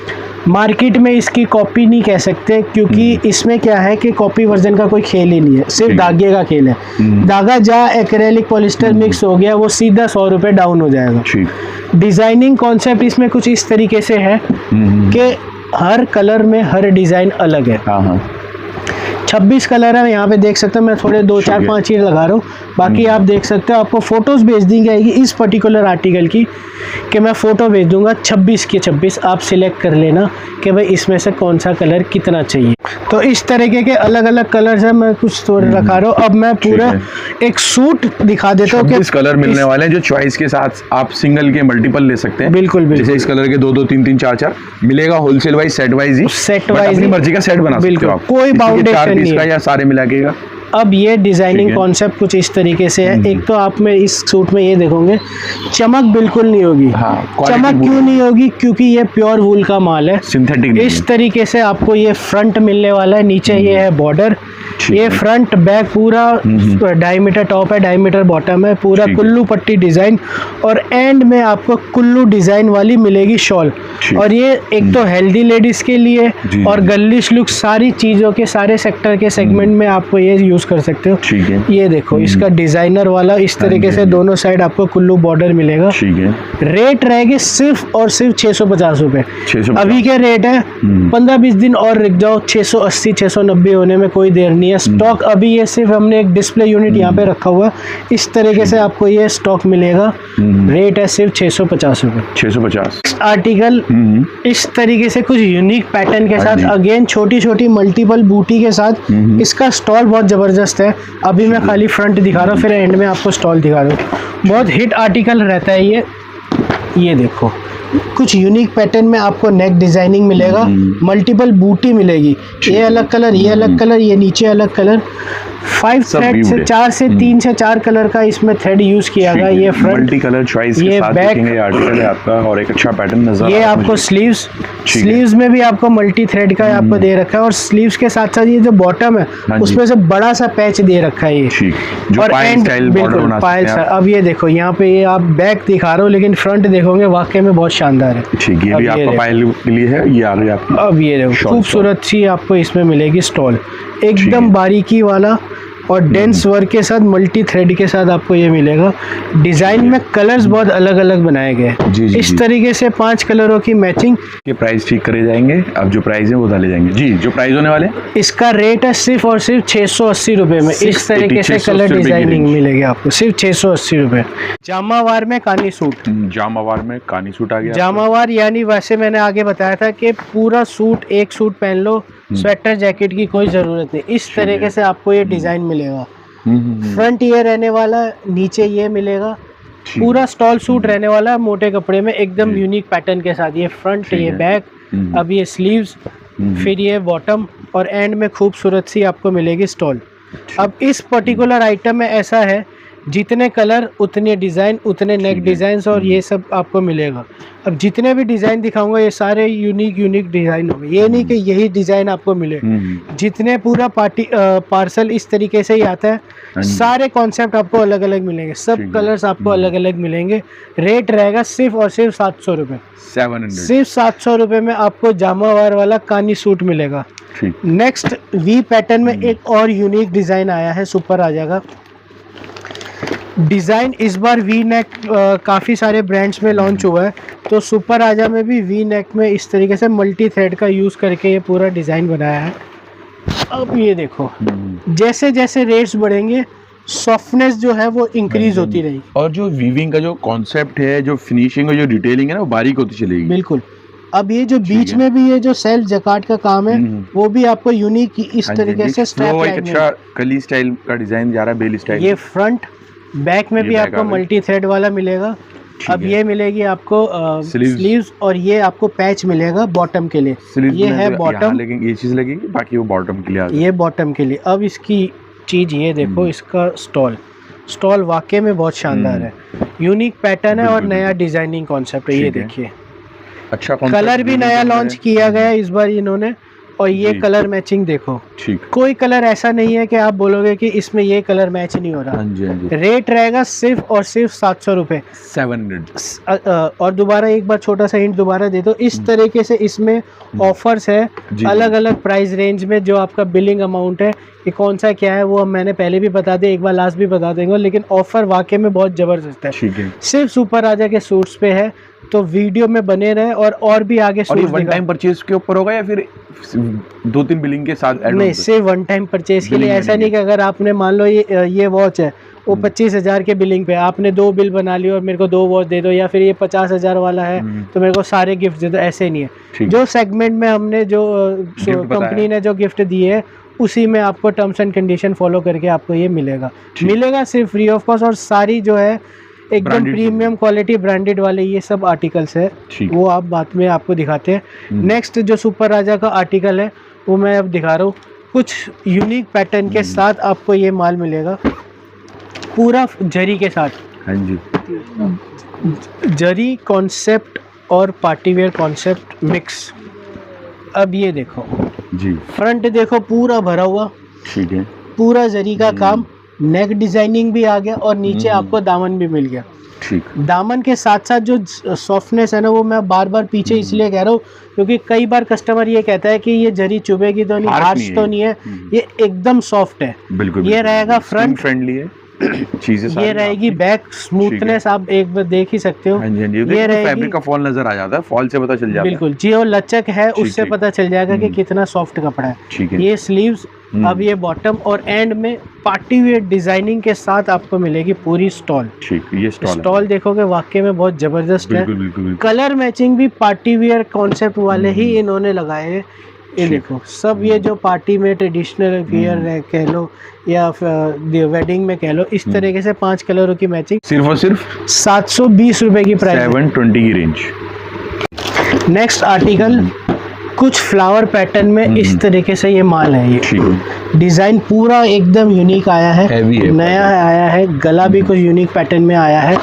मार्केट में इसकी कॉपी नहीं कह सकते, क्योंकि इसमें क्या है कि कॉपी वर्जन का कोई खेल ही नहीं है, सिर्फ धागे का खेल है। धागा जहाँ एक्रेलिक पॉलिस्टर मिक्स हो गया वो सीधा 100 रुपये डाउन हो जाएगा। डिजाइनिंग कॉन्सेप्ट इसमें कुछ इस तरीके से है कि हर कलर में हर डिजाइन अलग है। 26 कलर है, यहाँ पे देख सकते हो। मैं थोड़े 2-4-5 चीज लगा रहा हूँ, बाकी आप देख सकते हो। आपको फोटोज भेज दी जाएगी इस पर्टिकुलर आर्टिकल की, कि मैं फ़ोटो भेज दूंगा 26 के 26, आप सिलेक्ट कर लेना कि भाई इसमें से कौन सा कलर कितना चाहिए। तो इस तरीके के अलग अलग कलर्स हैं, मैं कुछ थोड़े रखा रहा हूँ। अब मैं पूरा एक सूट दिखा देता हूँ। 26 कलर मिलने वाले हैं, जो चॉइस के साथ आप सिंगल के मल्टीपल ले सकते हैं। बिल्कुल बिल्कुल, जैसे इस कलर के 2-2, 3-3, 4-4 मिलेगा, होलसेल वाइज, सेट वाइज ही, सेट वाइज अपनी मर्जी का सेट बना सकते हो आप, कोई बाउंडेशन नहीं है, या सारे मिला के। अब ये डिजाइनिंग कॉन्सेप्ट कुछ इस तरीके से है। एक तो आप में इस सूट में ये देखोगे चमक बिल्कुल नहीं होगी। चमक क्यों नहीं होगी? क्योंकि ये प्योर वूल का माल है, सिंथेटिक। इस तरीके से आपको ये फ्रंट मिलने वाला है, नीचे ये है बॉर्डर, ये फ्रंट बैक पूरा 2.5 मीटर टॉप है, 2.5 मीटर बॉटम है, पूरा कुल्लू पट्टी डिजाइन, और एंड में आपको कुल्लू डिजाइन वाली मिलेगी शॉल। और ये एक तो हेल्दी लेडीज के लिए और गर्लिश लुक, सारी चीजों के, सारे सेक्टर के सेगमेंट में आपको ये यूज कर सकते हो। ठीक है। ये देखो इसका डिजाइनर वाला इस तरीके से दोनों साइड आपको कुल्लू बॉर्डर मिलेगा। ठीक है। रेट रहेगी सिर्फ और सिर्फ 650 रुपए। अभी के रेट है, 15-20 दिन और रुक जाओ, 680 690 होने में कोई देर नहीं है। स्टॉक अभी ये सिर्फ हमने एक डिस्प्ले यूनिट यहाँ पे रखा हुआ है, इस तरीके से आपको ये स्टॉक मिलेगा। रेट है सिर्फ 650 रुपए। 650। आर्टिकल इस तरीके से कुछ यूनिक पैटर्न के साथ, अगेन छोटी छोटी मल्टीपल बूटी के साथ। इसका स्टॉल बहुत जबरदस्त है। अभी मैं खाली फ्रंट दिखा रहा हूँ, फिर एंड में आपको स्टॉल दिखा रहा हूँ। बहुत हिट आर्टिकल रहता है ये देखो कुछ यूनिक पैटर्न में आपको नेक डिजाइनिंग मिलेगा, मल्टीपल बूटी मिलेगी, ये अलग कलर, ये अलग कलर, ये नीचे अलग कलर। 5 थ्रेड से 4 से 3 से 4 कलर का इसमें थ्रेड यूज किया गया। ये फ्रंट मल्टी कलर चॉइस के साथ देखेंगे आर्टिकल है आपका, और एक अच्छा पैटर्न नजर। ये आपको स्लीव्स में भी आपको मल्टी थ्रेड का आपको दे रखा है, और स्लीव्स के साथ साथ ये जो बॉटम है उसमें से बड़ा सा पैच दे रखा है ये, और एंड बिल्कुल पायल। अब ये देखो यहाँ पे ये आप बैक दिखा रहे हो, लेकिन फ्रंट देखोगे वाकई में बहुत शानदार है। ठीक, ये भी आपका पायल के लिए है, ये आ गई आपकी। अब ये देखो खूबसूरत सी आपको इसमें मिलेगी स्टॉल, एकदम बारीकी वाला और डेंस वर्क के साथ मल्टी थ्रेड के साथ आपको ये मिलेगा। डिजाइन में कलर्स बहुत अलग अलग बनाए गए हैं। इस तरीके से 5 कलरों की मैचिंग के प्राइस ठीक करे जाएंगे। अब जो प्राइस है वो डाले जाएंगे जी। जो प्राइस होने वाले इसका रेट है सिर्फ और सिर्फ 680 रुपये में। इस तरीके से कलर डिजाइनिंग मिलेगी आपको सिर्फ 680 रुपये। जामावार में कानी सूट, जामावार में कानी सूट आ गया। जामावार यानी वैसे मैंने आगे बताया था कि पूरा सूट एक सूट पहन लो, स्वेटर जैकेट की कोई ज़रूरत नहीं। इस तरीके से आपको ये डिज़ाइन मिलेगा। फ्रंट ये रहने वाला, नीचे ये मिलेगा, पूरा स्टॉल सूट रहने वाला है मोटे कपड़े में एकदम यूनिक पैटर्न के साथ। ये फ्रंट, ये बैक, अब ये स्लीव्स, फिर ये बॉटम और एंड में खूबसूरत सी आपको मिलेगी स्टॉल। अब इस पर्टिकुलर आइटम में ऐसा है जितने कलर उतने डिज़ाइन, उतने नेक डिज़ाइंस और ये सब आपको मिलेगा। अब जितने भी डिज़ाइन दिखाऊंगा ये सारे यूनिक डिज़ाइन होंगे। ये नहीं कि यही डिज़ाइन आपको मिले। जितने पूरा पार्सल इस तरीके से ही आता है, सारे कॉन्सेप्ट आपको अलग अलग मिलेंगे, सब कलर्स आपको अलग अलग मिलेंगे। रेट रहेगा सिर्फ और सिर्फ 700 रुपये। सिर्फ 700 रुपये में आपको जामावार वाला कानी सूट मिलेगा। नेक्स्ट वी पैटर्न में एक और यूनिक डिज़ाइन आया है, सुपर आ जाएगा डिज़ाइन। इस बार वी नेक काफ़ी सारे ब्रांड्स में लॉन्च हुआ है, तो सुपर आजा में भी वी नेक में इस तरीके से मल्टी थ्रेड का यूज़ करके ये पूरा डिज़ाइन बनाया है। अब ये देखो, जैसे जैसे रेट्स बढ़ेंगे सॉफ्टनेस जो है वो इंक्रीज होती रहेगी। और जो वीविंग का जो कॉन्सेप्ट है, जो फिनिशिंग और जो डिटेलिंग है ना, वो बारीक होती चलेगी। बिल्कुल। अब ये जो बीच में भी ये जो सेल्फ जकार्ड का काम है वो भी आपको यूनिक इस तरीके से स्ट्रैप लाइन में, अच्छा कली स्टाइल का डिज़ाइन जा रहा है, बेली स्टाइल। ये फ्रंट बैक में भी आपको मल्टी थ्रेड वाला मिलेगा। अब ये मिलेगी आपको स्लीव्स और ये आपको पैच मिलेगा बॉटम के लिए। ये है बॉटम, लेकिन ये चीज़ लगेगी, बाकी वो बॉटम के लिए। ये बॉटम के लिए। अब इसकी चीज़ ये देखो, इसका स्टॉल वाकई में बहुत शानदार है, यूनिक पैटर्न है और नया डिजाइनिंग कॉन्सेप्ट है। ये देखिए, अच्छा कलर भी नया लॉन्च किया गया है इस बार इन्होंने। और ये कलर मैचिंग देखो, कोई कलर ऐसा नहीं है कि आप बोलोगे कि इसमें ये कलर मैच नहीं हो रहा। रेट रहेगा सिर्फ और सिर्फ 700 रुपये, 700। और दोबारा एक बार छोटा सा हिंट दोबारा दे दो, इस तरीके से इसमें ऑफर्स है अलग अलग प्राइस रेंज में। जो आपका बिलिंग अमाउंट है कि कौन सा क्या है वो मैंने पहले भी बता दिया, एक बार लास्ट भी बता देंगे, लेकिन ऑफर वाकई में बहुत ज़बरदस्त है। सिर्फ सुपर आजा के सूट्स पे है, तो वीडियो में बने रहे और भी आगे सूट्स। वन टाइम परचेज के ऊपर होगा या फिर 2-3 बिलिंग के साथ? नहीं, सिर्फ वन टाइम परचेज के लिए। ऐसा नहीं कि अगर आपने मान लो ये वॉच है वो 25,000 के बिलिंग पे, आपने 2 बिल बना लिया और मेरे को 2 वॉच दे दो, या फिर ये 50,000 वाला है तो मेरे को सारे गिफ्ट दे दो, ऐसे नहीं है। जो सेगमेंट में हमने जो कंपनी ने जो गिफ्ट दिए है उसी में आपको टर्म्स एंड कंडीशन फॉलो करके आपको ये मिलेगा सिर्फ फ्री ऑफ कॉस्ट। और सारी जो है एकदम प्रीमियम क्वालिटी ब्रांडेड वाले ये सब आर्टिकल्स है, वो आप बाद में आपको दिखाते हैं। नेक्स्ट जो सुपर राजा का आर्टिकल है वो मैं अब दिखा रहा हूँ, कुछ यूनिक पैटर्न के साथ आपको ये माल मिलेगा, पूरा जरी के साथ। हाँ जी, जरी कॉन्सेप्ट और पार्टीवेयर कॉन्सेप्ट मिक्स। अब ये देखो जी, फ्रंट देखो पूरा भरा हुआ, ठीक है, पूरा जरी का काम, नेक डिजाइनिंग भी आ गया और नीचे आपको दामन भी मिल गया। ठीक। दामन के साथ साथ जो सॉफ्टनेस है ना, वो मैं बार बार पीछे इसलिए कह रहा हूँ क्योंकि कई बार कस्टमर ये कहता है कि ये जरी चुभेगी तो नहीं, हार्श तो नहीं है। ये एकदम सॉफ्ट है। बिल्कुल। ये रहेगा फ्रंट फ्रेंडली है चीजें। ये रहेगी बैक स्मूथनेस, आप एक बार देख ही सकते हो। ये रहेगी, फैब्रिक का फॉल नजर आ जाता है, फॉल से पता चल जाता है। बिल्कुल जी, और लचक है उससे पता चल जाएगा कि कितना सॉफ्ट कपड़ा है। ठीक है। ये स्लीव्स, अब ये बॉटम और एंड में पार्टी वेयर डिजाइनिंग के साथ आपको मिलेगी पूरी स्टॉल। ठीक, ये स्टॉल देखोगे वाकई में बहुत जबरदस्त है। बिल्कुल। कलर मैचिंग भी पार्टी वेयर कॉन्सेप्ट वाले ही इन्होंने लगाए हैं। ये देखो, सब ये जो पार्टी में ट्रेडिशनल वियर कह लो या वेडिंग में कह लो, इस तरीके से 5 कलरों की मैचिंग सिर्फ और सिर्फ 720 रुपए की प्राइस, 720 की रेंज। नेक्स्ट आर्टिकल कुछ फ्लावर पैटर्न में इस तरीके से ये माल है। ये डिजाइन पूरा एकदम यूनिक आया है, नया आया है। गला भी कुछ यूनिक पैटर्न में आया है।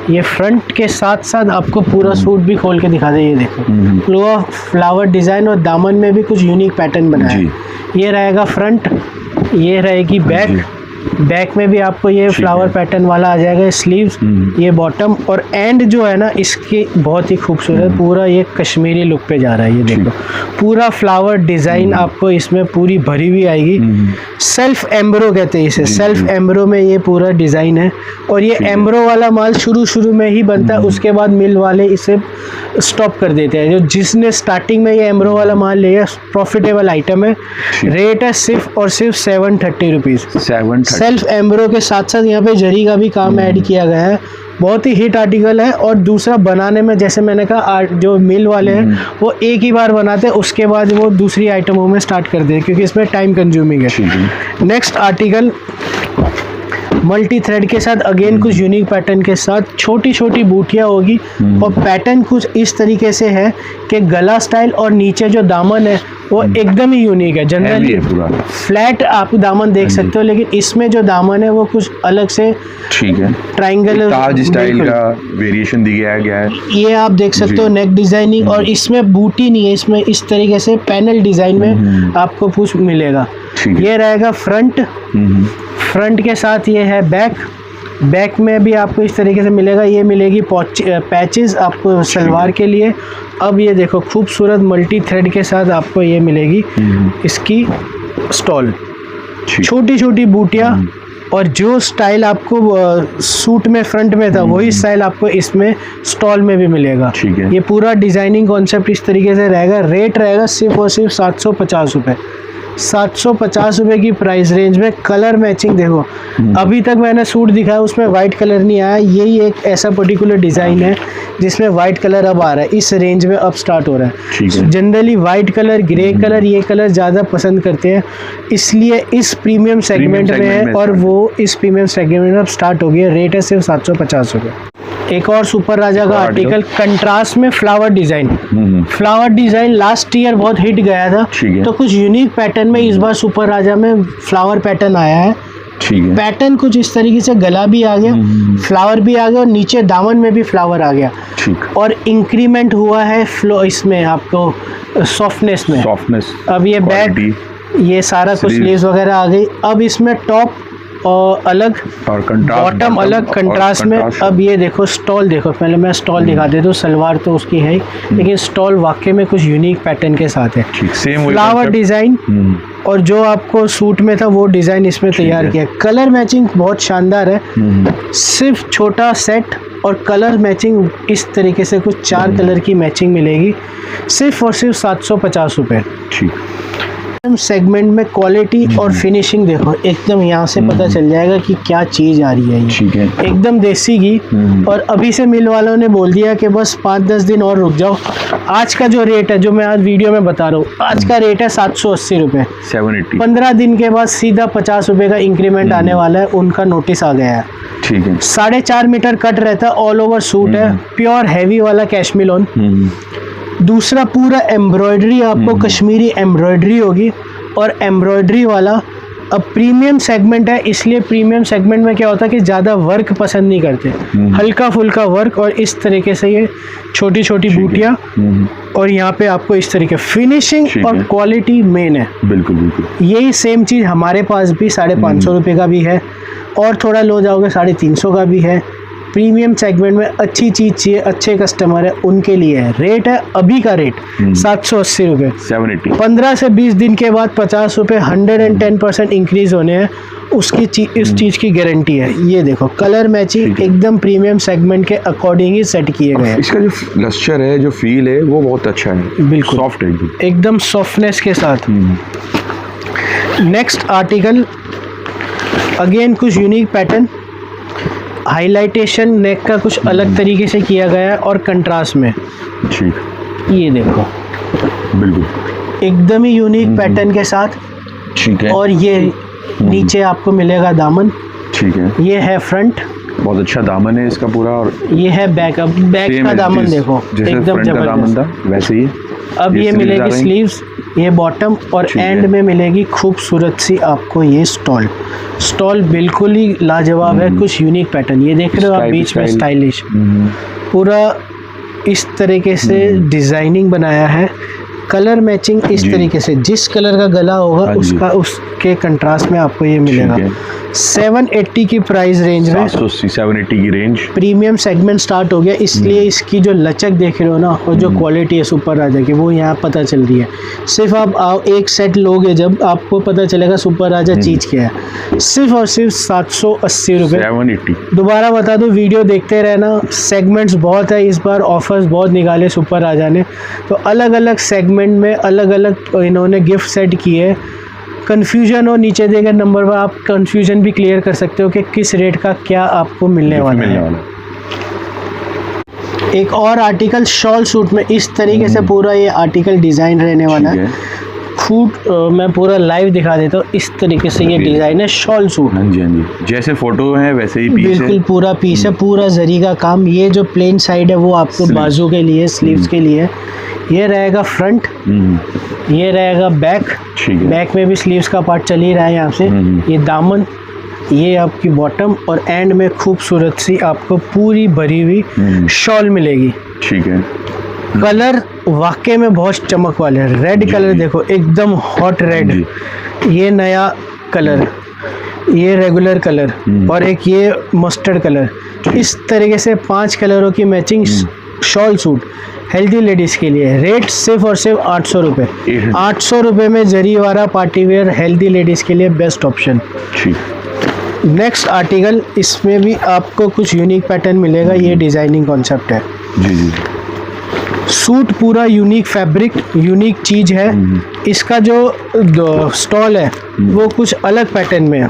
ये फ्रंट के साथ साथ आपको पूरा सूट भी खोल के दिखा दे। ये देखो, पूरा फ्लावर डिजाइन और दामन में भी कुछ यूनिक पैटर्न बना है। ये रहेगा फ्रंट, ये रहेगी बैक बैक में भी आपको ये फ्लावर पैटर्न वाला आ जाएगा, स्लीव्स, ये बॉटम और एंड जो है ना इसकी बहुत ही खूबसूरत, पूरा ये कश्मीरी लुक पे जा रहा है। ये देखो पूरा फ्लावर डिजाइन आपको इसमें पूरी भरी हुई आएगी। सेल्फ एम्ब्रो कहते हैं इसे, सेल्फ एम्ब्रो में ये पूरा डिजाइन है और ये एम्ब्रो वाला माल शुरू में ही बनता है, उसके बाद मिल वाले इसे स्टॉप कर देते हैं। जो जिसने स्टार्टिंग में ये एम्ब्रो वाला माल लिया, प्रॉफिटेबल आइटम है। रेट है सिर्फ और सिर्फ 730 रुपीज़। सेल्फ एम्ब्रो के साथ साथ यहाँ पे जरी का भी काम ऐड किया गया है। बहुत ही हिट आर्टिकल है और दूसरा बनाने में जैसे मैंने कहा जो मिल वाले हैं वो एक ही बार बनाते हैं, उसके बाद वो दूसरी आइटमों में स्टार्ट कर देते हैं क्योंकि इसमें टाइम कंज्यूमिंग है। नेक्स्ट आर्टिकल मल्टी थ्रेड के साथ अगेन कुछ यूनिक पैटर्न के साथ छोटी छोटी बूटियाँ होगी और पैटर्न कुछ इस तरीके से है कि गला स्टाइल और नीचे जो दामन है वो एकदम ही यूनिक है। जनरली फ्लैट आप दामन देख सकते हो, लेकिन इसमें जो दामन है वो कुछ अलग से ठीक है, ट्रायंगल ताज स्टाइल का वेरिएशन दिया गया है। ये आप देख सकते हो नेक डिजाइनिंग, और इसमें बूटी नहीं है, इसमें इस तरीके से पैनल डिजाइन में आपको कुछ मिलेगा। ये रहेगा फ्रंट, फ्रंट के साथ ये है बैक, बैक में भी आपको इस तरीके से मिलेगा। ये मिलेगी पैचेस आपको सलवार के लिए। अब ये देखो खूबसूरत मल्टी थ्रेड के साथ आपको ये मिलेगी इसकी स्टॉल, छोटी छोटी बूटियाँ, और जो स्टाइल आपको सूट में फ्रंट में था वही स्टाइल आपको इसमें स्टॉल में भी मिलेगा। ये पूरा डिजाइनिंग कॉन्सेप्ट इस तरीके से रहेगा। रेट रहेगा सिर्फ और सिर्फ 750 रुपये। 750 रुपये की प्राइस रेंज में कलर मैचिंग देखो, अभी तक मैंने सूट दिखाया उसमें वाइट कलर नहीं आया, यही एक ऐसा पर्टिकुलर डिज़ाइन है जिसमें वाइट कलर अब आ रहा है, इस रेंज में अब स्टार्ट हो रहा है। Generally white colour, grey colour, ये कलर ज़्यादा पसंद करते हैं, इसलिए इस प्रीमियम सेगमेंट में है और वो इस प्रीमियम सेगमेंट में अब स्टार्ट हो गया। रेट है सिर्फ 750 रुपये। एक और सुपर राजा का आर्टिकल कंट्रास्ट में flower design. Flower design last year बहुत हिट गया था, तो कुछ यूनिक पैटर्न में इस बार सुपर राजा में फ्लावर पैटर्न आया है। पैटर्न कुछ इस तरीके से गला भी आ गया, फ्लावर भी आ गया और नीचे दामन में भी फ्लावर आ गया, और इंक्रीमेंट हुआ है फ्लो इसमें आपको सॉफ्टनेस में। अब ये बैक, ये सारा कुछ लेस वगैरह आ गई। अब इसमें टॉप और अलग और बॉटम अलग कंट्रास्ट में। अब ये देखो स्टॉल देखो, पहले मैं स्टॉल दिखा देता हूँ, सलवार तो उसकी है लेकिन स्टॉल वाकई में कुछ यूनिक पैटर्न के साथ है। फ्लावर डिजाइन और जो आपको सूट में था वो डिजाइन इसमें तैयार किया। कलर मैचिंग बहुत शानदार है, सिर्फ छोटा सेट और कलर मैचिंग इस तरीके से कुछ 4 कलर की मैचिंग मिलेगी, सिर्फ और सिर्फ 750 रुपये। सेगमेंट में क्वालिटी और फिनिशिंग देखो, एकदम यहाँ से पता चल जाएगा कि क्या चीज़ आ रही है ये। एकदम देसी घी, और अभी से मिल वालों ने बोल दिया कि बस 5-10 दिन और रुक जाओ। आज का जो रेट है, जो मैं आज वीडियो में बता रहा हूँ, आज का रेट है 780 रुपये। 15 दिन के बाद सीधा 50 रुपये का इंक्रीमेंट आने वाला है, उनका नोटिस आ गया है। 4.5 मीटर कट रहता है, ऑल ओवर सूट है, प्योर हैवी वाला कैशमिलोन। दूसरा पूरा एम्ब्रॉयडरी आपको कश्मीरी एम्ब्रॉयडरी होगी, और एम्ब्रॉयडरी वाला अब प्रीमियम सेगमेंट है, इसलिए प्रीमियम सेगमेंट में क्या होता है कि ज़्यादा वर्क पसंद नहीं करते, हल्का फुल्का वर्क, और इस तरीके से ये छोटी छोटी बूटियाँ, और यहाँ पे आपको इस तरीके फिनिशिंग और क्वालिटी मेन है। बिल्कुल यही सेम चीज़ हमारे पास भी 550 रुपये का भी है, और थोड़ा लो जाओगे 350 का भी है। प्रीमियम सेगमेंट में अच्छी चीज़ चाहिए, अच्छे कस्टमर है, उनके लिए है। रेट है अभी का रेट 780 रुपये। 15 से 20 दिन के बाद 50 रुपये 110% इंक्रीज होने हैं, उसकी इस चीज़ की गारंटी है। ये देखो कलर मैचिंग एकदम प्रीमियम सेगमेंट के अकॉर्डिंग ही सेट किए गए हैं। इसका जो लस्टर है, जो फील है, वो बहुत अच्छा है, बिल्कुल सॉफ्ट है, एकदम सॉफ्टनेस के साथ। नेक्स्ट आर्टिकल अगेन कुछ यूनिक पैटर्न, हाइलाइटेशन नेक का कुछ अलग तरीके से किया गया है और कंट्रास्ट में। ये देखो बिल्कुल एकदम ही यूनिक पैटर्न के साथ, और ये नीचे आपको मिलेगा दामन। ये है फ्रंट, बहुत अच्छा दामन है इसका पूरा, और ये है बैक। अब बैक का दामन देखो एकदम जबरदस्त, वैसे ही। अब ये मिलेगी स्लीव्स, ये बॉटम, और एंड में मिलेगी खूबसूरत सी आपको ये स्टॉल बिल्कुल ही लाजवाब है, कुछ यूनिक पैटर्न। ये देख रहे हो आप बीच में स्टाइलिश, पूरा इस तरीके से डिजाइनिंग बनाया है। कलर मैचिंग इस तरीके से, जिस कलर का गला होगा उसके कंट्रास्ट में आपको ये मिलेगा। 780 की प्राइस रेंज में, 780 780 की रेंज, प्रीमियम सेगमेंट स्टार्ट हो गया, इसलिए इसकी जो लचक देख रहे हो ना और जो क्वालिटी है सुपर राजा की वो यहाँ पता चल रही है। सिर्फ आप आओ एक सेट लोगे जब आपको पता चलेगा सुपर राजा चीज़ क्या है। सिर्फ और सिर्फ 780 रुपये। 780। दोबारा बता दूं, वीडियो देखते रहना, सेगमेंट्स बहुत है, इस बार ऑफर्स बहुत निकाले सुपर राजा ने, तो अलग अलग सेगमेंट में अलग अलग इन्होंने गिफ्ट सेट किए। कन्फ्यूजन हो, नीचे दिए गए नंबर पर आप कन्फ्यूजन भी क्लियर कर सकते हो कि किस रेट का क्या आपको मिलने वाला है। एक और आर्टिकल शॉल सूट में इस तरीके से पूरा ये आर्टिकल डिज़ाइन रहने वाला है। मैं पूरा लाइव दिखा देता हूँ। इस तरीके से ये डिज़ाइन है शॉल सूट। हाँ जी, हाँ जी, जैसे फोटो है वैसे ही पीस बिल्कुल है। पूरा पीस है, पूरा जरी का काम। ये जो प्लेन साइड है वो आपको बाजू के लिए, स्लीव्स के लिए। ये रहेगा फ्रंट, ये रहेगा बैक। बैक में भी स्लीव्स का पार्ट चल ही रहा है यहाँ से। ये दामन, ये आपकी बॉटम, और एंड में खूबसूरत सी आपको पूरी भरी हुई शॉल मिलेगी। ठीक है। कलर वाकई में बहुत चमक वाले हैं। रेड कलर देखो, एकदम हॉट रेड। ये नया कलर, ये रेगुलर कलर, और एक ये मस्टर्ड कलर। इस तरीके से 5 कलरों की matching shawl suit healthy ladies के लिए। रेट सिर्फ और सिर्फ 800 रुपये। 800 रुपये में जरी वाला पार्टी वेयर हेल्दी लेडीज़ के लिए बेस्ट ऑप्शन। नेक्स्ट आर्टिकल, इसमें भी आपको कुछ यूनिक पैटर्न मिलेगा। ये डिज़ाइनिंग कॉन्सेप्ट है। जी जी। सूट पूरा यूनिक फैब्रिक, यूनिक चीज़ है। इसका जो स्टॉल है वो कुछ अलग पैटर्न में है।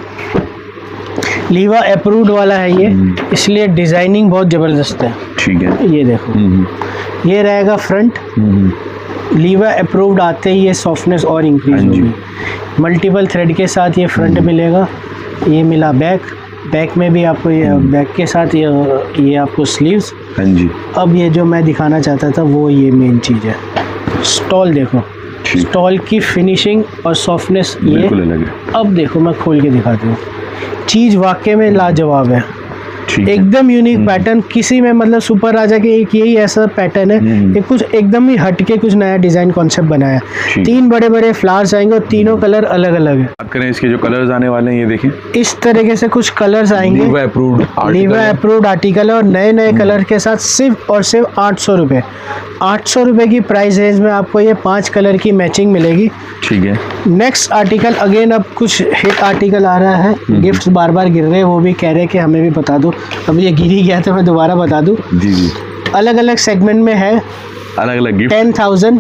लीवा अप्रूव्ड वाला है ये, इसलिए डिज़ाइनिंग बहुत ज़बरदस्त है। ठीक है। ये देखो, ये रहेगा फ्रंट। लीवा अप्रूव्ड आते ही ये सॉफ्टनेस और इंक्रीज होगी। मल्टीपल थ्रेड के साथ ये फ्रंट मिलेगा। ये मिला बैक, बैक में भी आपको ये बैक के साथ ये आपको स्लीव्स। हाँ जी। अब ये जो मैं दिखाना चाहता था वो ये मेन चीज़ है। स्टॉल देखो, स्टॉल की फिनिशिंग और सॉफ्टनेस ये अलग है। अब देखो मैं खोल के दिखाती हूँ, चीज़ वाकई में लाजवाब है। एकदम यूनिक पैटर्न, किसी में मतलब सुपर राजा के एक यही ऐसा पैटर्न है। ये कुछ एकदम ही हटके कुछ नया डिजाइन कॉन्सेप्ट बनाया है। 3 बड़े बड़े फ्लावर्स आएंगे और तीनों कलर अलग अलग है। बात करें इसके जो कलर्स आने वाले हैं, ये देखें इस तरीके से कुछ कलर्स आएंगे। लीवा अप्रूव्ड आर्टिकल है और नए नए कलर के साथ सिर्फ और सिर्फ 800 रुपये। 800 रुपये की प्राइस रेंज में आपको ये 5 कलर की मैचिंग मिलेगी। ठीक है। नेक्स्ट आर्टिकल, अगेन अब कुछ हिट आर्टिकल आ रहा है। गिफ्ट्स बार बार गिर रहे हैं, वो भी कह रहे हैं कि हमें भी बता दो। अब ये गिर ही गया तो मैं दोबारा बता दूं। जी जी। अलग अलग सेगमेंट में है, अलग अलग गिफ्ट। 10,000,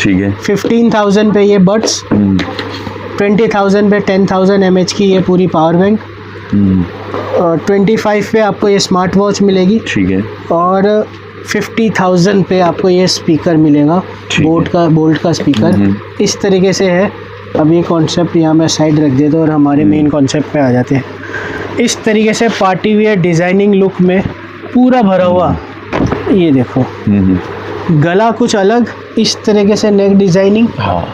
ठीक है। 15,000 पे ये बड्स, 20,000 पे 10,000 mAh की ये पूरी पावर बैंक, और 25 पे आपको ये स्मार्ट वॉच मिलेगी। ठीक है। और 50,000 पे आपको ये स्पीकर मिलेगा, बोल्ट का स्पीकर। इस तरीके से है। अब ये कॉन्सेप्ट यहाँ मैं साइड रख देता हूँ और हमारे मेन कॉन्सेप्ट पे आ जाते हैं। इस तरीके से पार्टी वेयर डिज़ाइनिंग लुक में पूरा भरा हुआ। ये देखो, गला कुछ अलग, इस तरीके से नेक डिज़ाइनिंग। हाँ,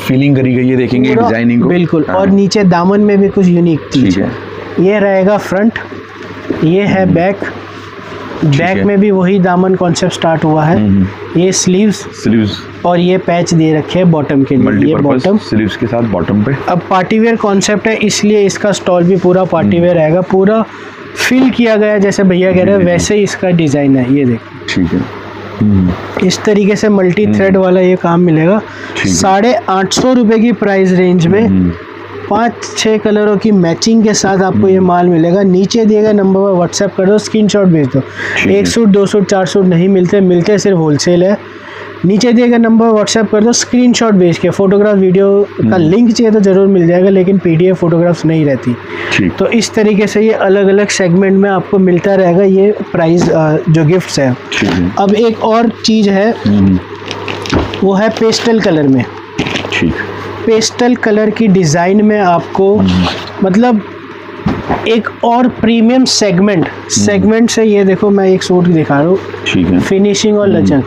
फीलिंग करी गई है, देखेंगे डिज़ाइनिंग को। बिल्कुल। हाँ। और नीचे दामन में भी कुछ यूनिक चीज़ है। ये रहेगा फ्रंट, ये है बैक। बैक में भी वही दामन कॉन्सेप्ट स्टार्ट हुआ है। ये स्लीव्स और ये पैच दे रखे हैं बॉटम के लिए। ये बॉटम स्लीव्स के साथ बॉटम पे। अब पार्टी वेयर कॉन्सेप्ट है, इसलिए इसका स्टॉल भी पूरा पार्टी वेयर रहेगा। पूरा फिल किया गया है, जैसे भैया कह रहे हैं वैसे ही इसका डिज़ाइन है। ये देखो, ठीक है। इस तरीके से मल्टी थ्रेड वाला ये काम मिलेगा। 850 रुपये की प्राइस रेंज में 5-6 कलरों की मैचिंग के साथ आपको ये माल मिलेगा। नीचे दिए गए नंबर पर व्हाट्सएप कर दो, स्क्रीनशॉट भेज दो। 1 सूट 2 सूट 4 सूट नहीं मिलते सिर्फ होलसेल है। नीचे दिए गए नंबर पर व्हाट्सएप कर दो, स्क्रीनशॉट भेज के। फोटोग्राफ वीडियो का लिंक चाहिए तो ज़रूर मिल जाएगा, लेकिन PDF फोटोग्राफ्स नहीं रहती। तो इस तरीके से ये अलग अलग सेगमेंट में आपको मिलता रहेगा ये प्राइस जो गिफ्ट्स है। अब एक और चीज़ है, वो है पेस्टल कलर में। पेस्टल कलर की डिज़ाइन में आपको मतलब एक और प्रीमियम सेगमेंट से ये देखो, मैं एक सूट दिखा रहा हूँ। ठीक है। फिनिशिंग और लचक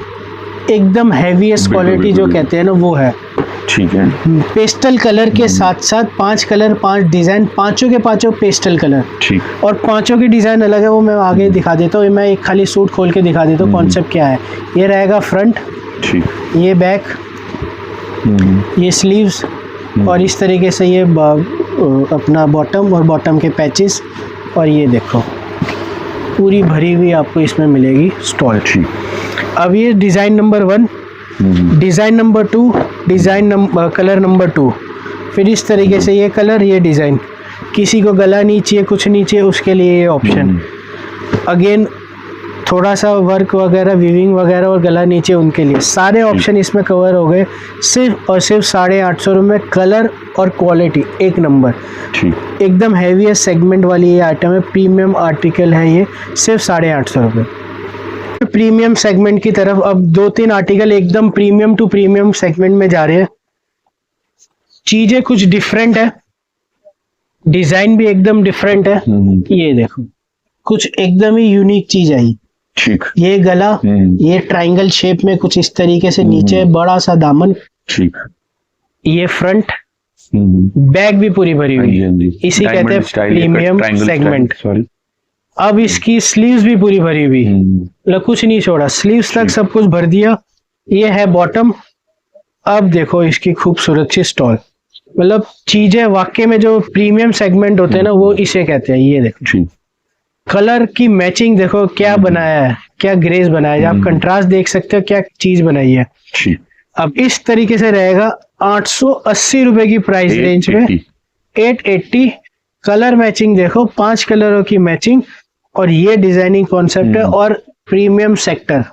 एकदम हैवीएस्ट क्वालिटी जो कहते हैं ना, वो है। ठीक है। पेस्टल कलर के साथ साथ 5 कलर 5 डिज़ाइन, पांचों के पांचों पेस्टल कलर। ठीक। और पांचों की डिज़ाइन अलग है, वो मैं आगे दिखा देता हूँ। मैं एक खाली सूट खोल के दिखा देता हूँ कॉन्सेप्ट क्या है। ये रहेगा फ्रंट, ठीक, ये बैक, ये स्लीव्स, और इस तरीके से ये अपना बॉटम और बॉटम के पैचेस, और ये देखो पूरी भरी हुई आपको इसमें मिलेगी स्टॉल। अब ये design number 1, design number 2, colour number 2, फिर इस तरीके से ये कलर, ये डिज़ाइन। किसी को गला नहीं चाहिए, कुछ नहीं चाहिए, उसके लिए ये ऑप्शन। अगेन थोड़ा सा वर्क वगैरह, वीविंग वगैरह और गला नीचे, उनके लिए सारे ऑप्शन इसमें कवर हो गए। सिर्फ और सिर्फ 850 रुपये में कलर और क्वालिटी एक नंबर, एकदम हैवी सेगमेंट वाली ये आइटम है, प्रीमियम आर्टिकल है ये, सिर्फ 850 रुपये। प्रीमियम सेगमेंट की तरफ अब 2-3 आर्टिकल एकदम प्रीमियम टू प्रीमियम सेगमेंट में जा रहे हैं। चीजें कुछ डिफरेंट है, डिजाइन भी एकदम डिफरेंट है। ये देखो कुछ एकदम ही यूनिक चीज आई। ठीक, ये गला, ये ट्रायंगल शेप में कुछ इस तरीके से, नीचे बड़ा सा दामन। ठीक, ये फ्रंट, बैक भी पूरी भरी हुई, इसी कहते हैं प्रीमियम सेगमेंट। अब इसकी स्लीव्स भी पूरी भरी हुई, मतलब कुछ नहीं छोड़ा, स्लीव्स तक सब कुछ भर दिया। ये है बॉटम। अब देखो इसकी खूबसूरत सी स्टॉल, मतलब चीजें वाकई में जो प्रीमियम सेगमेंट होते हैं ना, वो इसे कहते हैं। ये देखो कलर की मैचिंग देखो क्या बनाया है, क्या ग्रेस बनाया है, आप कंट्रास्ट देख सकते हो क्या चीज बनाई है। अब इस तरीके से रहेगा 880 रुपए की प्राइस रेंज में, 880। कलर मैचिंग देखो, 5 कलरों की मैचिंग, और ये डिजाइनिंग कॉन्सेप्ट है और प्रीमियम सेक्टर।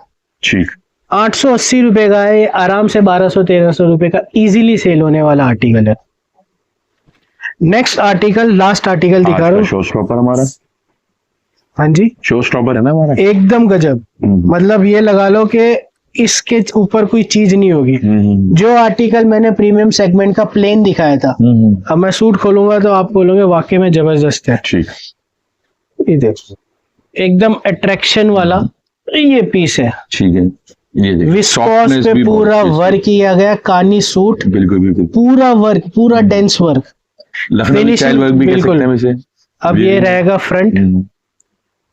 880 रुपए का है, आराम से 1200-1300 रुपए का इजीली सेल होने वाला आर्टिकल है। नेक्स्ट आर्टिकल, लास्ट आर्टिकल दिखा रहा हूँ। शो स्टॉपर हमारा, हाँ जी, शो स्टॉपर है ना हमारा, एकदम गजब। मतलब ये लगा लो कि इसके ऊपर कोई चीज नहीं होगी। जो आर्टिकल मैंने प्रीमियम सेगमेंट का प्लेन दिखाया था, अब मैं सूट खोलूंगा तो आप बोलोगे वाकई में जबरदस्त है। ये देखो एकदम अट्रैक्शन वाला ये पीस है। ठीक है, ये देखो विस्कोस पे पूरा वर्क किया गया, कानी सूट, बिल्कुल पूरा वर्क, पूरा dense work, Lucknowi style work भी कह सकते हैं इसे। अब ये रहेगा फ्रंट,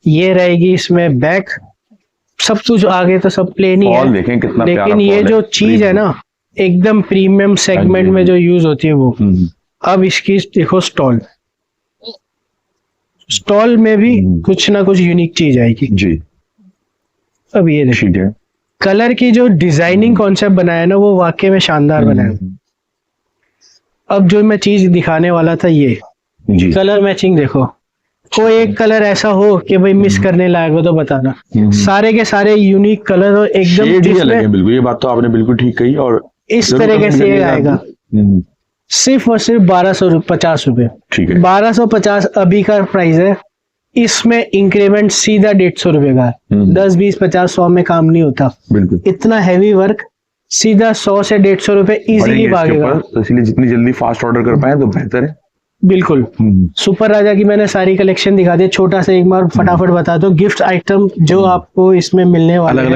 ये रहेगी इसमें बैक, सब कुछ आगे तो सब प्लेन ही है, देखें कितना लेकिन ये जो चीज है ना एकदम प्रीमियम सेगमेंट में जो यूज होती है वो। अब इसकी देखो स्टॉल, स्टॉल में भी कुछ ना कुछ यूनिक चीज आएगी जी। अब ये देखिए कलर की जो डिजाइनिंग कॉन्सेप्ट बनाया ना, वो वाकई में शानदार बनाया। अब जो मैं चीज दिखाने वाला था ये जी, कलर मैचिंग देखो, कोई एक कलर ऐसा हो कि भाई मिस करने लायक हो तो बताना। सारे के सारे यूनिक कलर हो एकदम, बिल्कुल ये बात तो आपने बिल्कुल ठीक कही। और इस तरीके से ये आएगा सिर्फ और सिर्फ 1250 रुपए। ठीक है, 1250 अभी का प्राइस है। इसमें इंक्रीमेंट सीधा 150 रुपए का है। 10, 20, 50, 100 में काम नहीं होता। बिल्कुल इतना हैवी वर्क सीधा 100 से 150 रुपए इजीली भागेगा। तो इसलिए जितनी जल्दी फास्ट ऑर्डर कर पाए तो बेहतर है। बिल्कुल। सुपर राजा की मैंने सारी कलेक्शन दिखा दी। छोटा सा एक बार फटाफट बता दो, गिफ्ट आइटम जो आपको इसमें मिलने वाले हैं,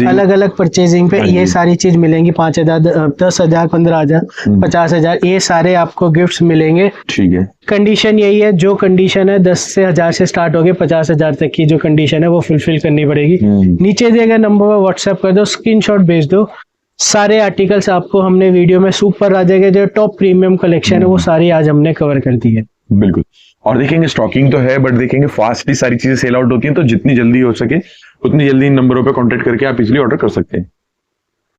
अलग अलग परचेजिंग पे ये सारी चीज मिलेंगी। 5,000, 10,000, 15,000, 50,000, ये सारे आपको गिफ्ट्स मिलेंगे। ठीक है, कंडीशन यही है, जो कंडीशन है 10 से 1000 से स्टार्ट होके 50,000 तक की जो कंडीशन है वो फुलफिल करनी पड़ेगी। नीचे दिए गए नंबर पर व्हाट्सएप कर दो, स्क्रीनशॉट भेज दो। सारे आर्टिकल्स आपको हमने वीडियो में सुपर राजा के जो टॉप प्रीमियम कलेक्शन है वो सारी आज हमने कवर कर दी है। बिल्कुल। और देखेंगे स्टॉकिंग तो है, बट देखेंगे फास्टली सारी चीजें सेल आउट होती हैं, तो जितनी जल्दी हो सके उतनी जल्दी इन नंबरों पे कांटेक्ट करके आप इजीली ऑर्डर कर सकते हैं।